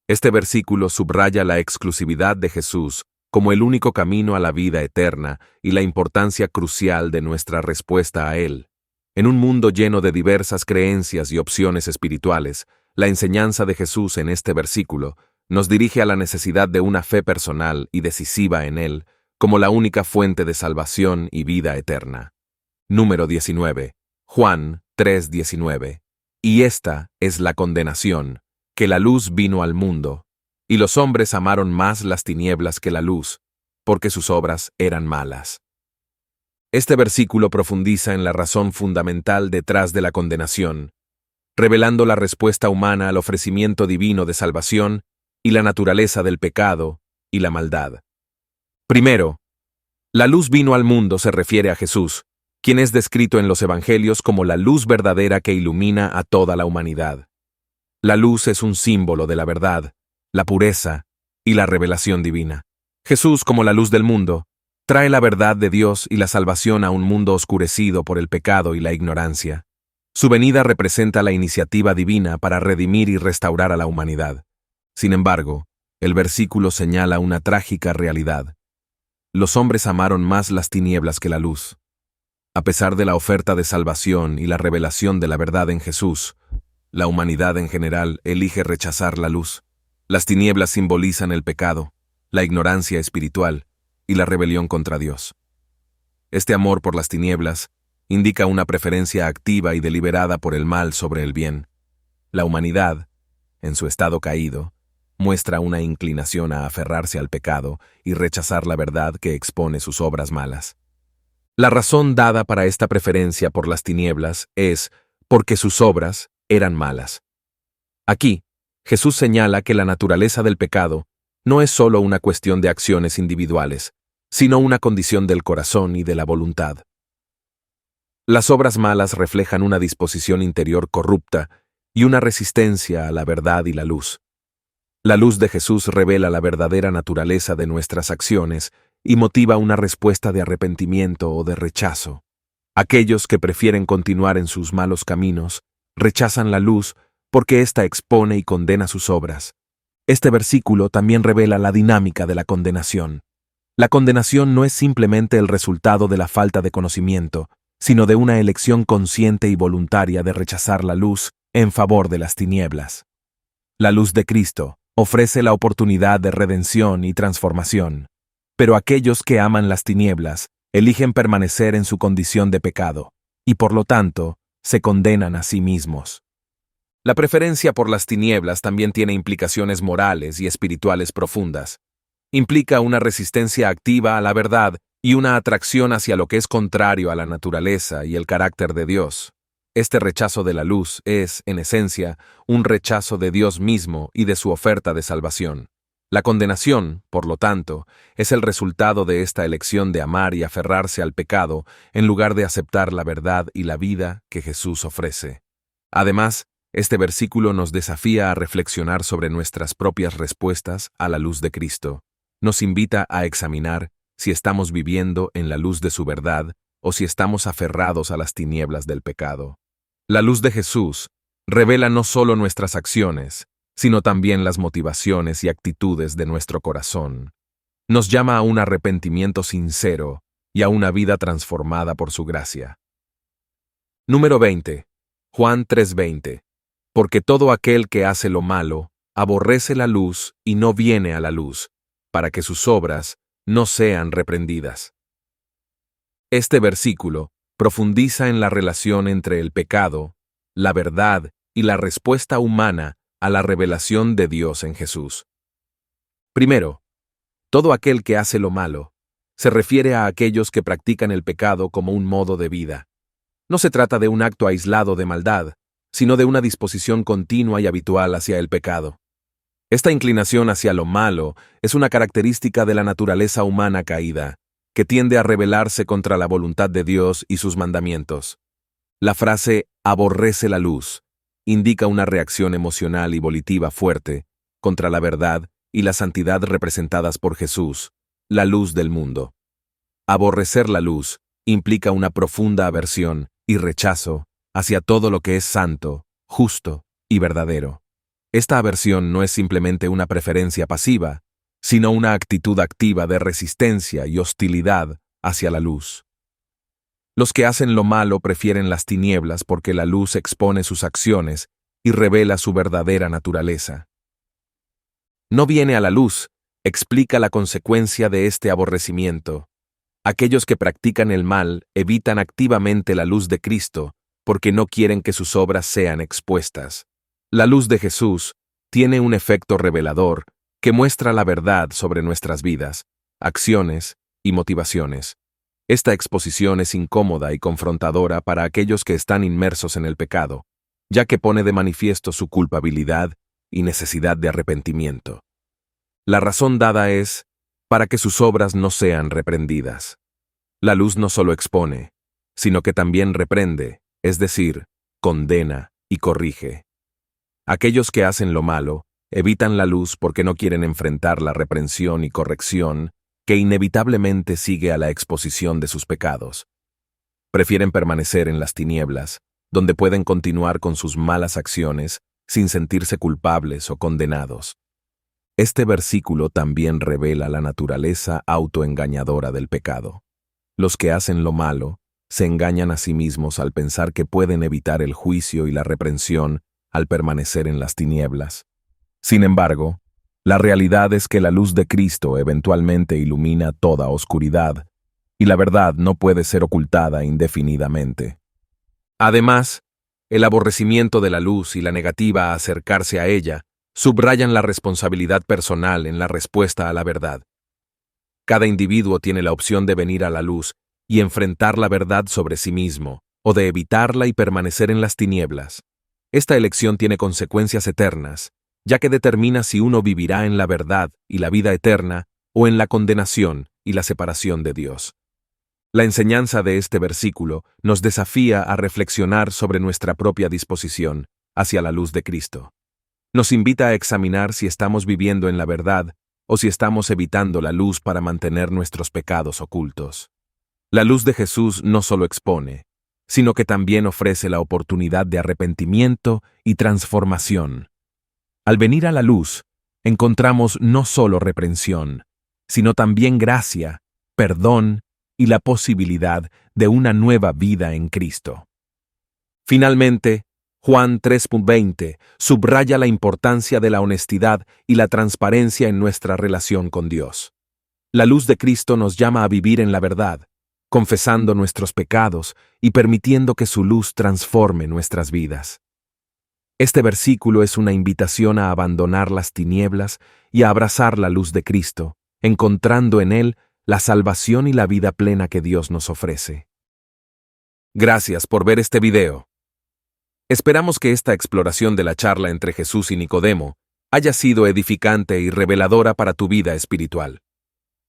Este versículo subraya la exclusividad de Jesús como el único camino a la vida eterna y la importancia crucial de nuestra respuesta a Él. En un mundo lleno de diversas creencias y opciones espirituales, la enseñanza de Jesús en este versículo nos dirige a la necesidad de una fe personal y decisiva en Él como la única fuente de salvación y vida eterna. Número 19. Juan 3:19. Y esta es la condenación, que la luz vino al mundo, y los hombres amaron más las tinieblas que la luz, porque sus obras eran malas. Este versículo profundiza en la razón fundamental detrás de la condenación. revelando la respuesta humana al ofrecimiento divino de salvación y la naturaleza del pecado y la maldad. Primero, la luz vino al mundo se refiere a Jesús, quien es descrito en los Evangelios como la luz verdadera que ilumina a toda la humanidad. La luz es un símbolo de la verdad, la pureza y la revelación divina. Jesús, como la luz del mundo, trae la verdad de Dios y la salvación a un mundo oscurecido por el pecado y la ignorancia. Su venida representa la iniciativa divina para redimir y restaurar a la humanidad. Sin embargo, el versículo señala una trágica realidad. Los hombres amaron más las tinieblas que la luz. A pesar de la oferta de salvación y la revelación de la verdad en Jesús, la humanidad en general elige rechazar la luz. Las tinieblas simbolizan el pecado, la ignorancia espiritual y la rebelión contra Dios. Este amor por las tinieblas indica una preferencia activa y deliberada por el mal sobre el bien. La humanidad, en su estado caído, muestra una inclinación a aferrarse al pecado y rechazar la verdad que expone sus obras malas. La razón dada para esta preferencia por las tinieblas es porque sus obras eran malas. Aquí, Jesús señala que la naturaleza del pecado no es solo una cuestión de acciones individuales, sino una condición del corazón y de la voluntad. Las obras malas reflejan una disposición interior corrupta y una resistencia a la verdad y la luz. La luz de Jesús revela la verdadera naturaleza de nuestras acciones y motiva una respuesta de arrepentimiento o de rechazo. Aquellos que prefieren continuar en sus malos caminos rechazan la luz porque ésta expone y condena sus obras. Este versículo también revela la dinámica de la condenación. La condenación no es simplemente el resultado de la falta de conocimiento, sino de una elección consciente y voluntaria de rechazar la luz en favor de las tinieblas. La luz de Cristo ofrece la oportunidad de redención y transformación, pero aquellos que aman las tinieblas eligen permanecer en su condición de pecado, y por lo tanto, se condenan a sí mismos. La preferencia por las tinieblas también tiene implicaciones morales y espirituales profundas. Implica una resistencia activa a la verdad y una atracción hacia lo que es contrario a la naturaleza y el carácter de Dios. Este rechazo de la luz es, en esencia, un rechazo de Dios mismo y de su oferta de salvación. La condenación, por lo tanto, es el resultado de esta elección de amar y aferrarse al pecado en lugar de aceptar la verdad y la vida que Jesús ofrece. Además, este versículo nos desafía a reflexionar sobre nuestras propias respuestas a la luz de Cristo. Nos invita a examinar si estamos viviendo en la luz de su verdad o si estamos aferrados a las tinieblas del pecado. La luz de Jesús revela no solo nuestras acciones, sino también las motivaciones y actitudes de nuestro corazón. Nos llama a un arrepentimiento sincero y a una vida transformada por su gracia. Número 20. Juan 3:20. Porque todo aquel que hace lo malo, aborrece la luz y no viene a la luz, para que sus obras no sean reprendidas. Este versículo profundiza en la relación entre el pecado, la verdad y la respuesta humana a la revelación de Dios en Jesús. Primero, todo aquel que hace lo malo se refiere a aquellos que practican el pecado como un modo de vida. No se trata de un acto aislado de maldad, sino de una disposición continua y habitual hacia el pecado. Esta inclinación hacia lo malo es una característica de la naturaleza humana caída, que tiende a rebelarse contra la voluntad de Dios y sus mandamientos. La frase «aborrece la luz» indica una reacción emocional y volitiva fuerte contra la verdad y la santidad representadas por Jesús, la luz del mundo. Aborrecer la luz implica una profunda aversión y rechazo hacia todo lo que es santo, justo y verdadero. Esta aversión no es simplemente una preferencia pasiva, sino una actitud activa de resistencia y hostilidad hacia la luz. Los que hacen lo malo prefieren las tinieblas porque la luz expone sus acciones y revela su verdadera naturaleza. No viene a la luz, explica la consecuencia de este aborrecimiento. Aquellos que practican el mal evitan activamente la luz de Cristo porque no quieren que sus obras sean expuestas. La luz de Jesús tiene un efecto revelador que muestra la verdad sobre nuestras vidas, acciones y motivaciones. Esta exposición es incómoda y confrontadora para aquellos que están inmersos en el pecado, ya que pone de manifiesto su culpabilidad y necesidad de arrepentimiento. La razón dada es para que sus obras no sean reprendidas. La luz no solo expone, sino que también reprende, es decir, condena y corrige. Aquellos que hacen lo malo evitan la luz porque no quieren enfrentar la reprensión y corrección que inevitablemente sigue a la exposición de sus pecados. Prefieren permanecer en las tinieblas, donde pueden continuar con sus malas acciones sin sentirse culpables o condenados. Este versículo también revela la naturaleza autoengañadora del pecado. Los que hacen lo malo se engañan a sí mismos al pensar que pueden evitar el juicio y la reprensión al permanecer en las tinieblas. Sin embargo, la realidad es que la luz de Cristo eventualmente ilumina toda oscuridad, y la verdad no puede ser ocultada indefinidamente. Además, el aborrecimiento de la luz y la negativa a acercarse a ella subrayan la responsabilidad personal en la respuesta a la verdad. Cada individuo tiene la opción de venir a la luz y enfrentar la verdad sobre sí mismo, o de evitarla y permanecer en las tinieblas. Esta elección tiene consecuencias eternas, ya que determina si uno vivirá en la verdad y la vida eterna o en la condenación y la separación de Dios. La enseñanza de este versículo nos desafía a reflexionar sobre nuestra propia disposición hacia la luz de Cristo. Nos invita a examinar si estamos viviendo en la verdad o si estamos evitando la luz para mantener nuestros pecados ocultos. La luz de Jesús no solo expone, sino que también ofrece la oportunidad de arrepentimiento y transformación. Al venir a la luz, encontramos no solo reprensión, sino también gracia, perdón y la posibilidad de una nueva vida en Cristo. Finalmente, Juan 3:20 subraya la importancia de la honestidad y la transparencia en nuestra relación con Dios. La luz de Cristo nos llama a vivir en la verdad, confesando nuestros pecados y permitiendo que su luz transforme nuestras vidas. Este versículo es una invitación a abandonar las tinieblas y a abrazar la luz de Cristo, encontrando en Él la salvación y la vida plena que Dios nos ofrece. Gracias por ver este video. Esperamos que esta exploración de la charla entre Jesús y Nicodemo haya sido edificante y reveladora para tu vida espiritual.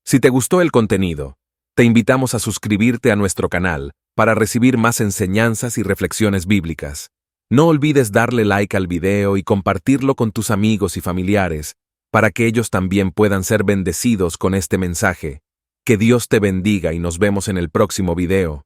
Si te gustó el contenido, te invitamos a suscribirte a nuestro canal para recibir más enseñanzas y reflexiones bíblicas. No olvides darle like al video y compartirlo con tus amigos y familiares para que ellos también puedan ser bendecidos con este mensaje. Que Dios te bendiga y nos vemos en el próximo video.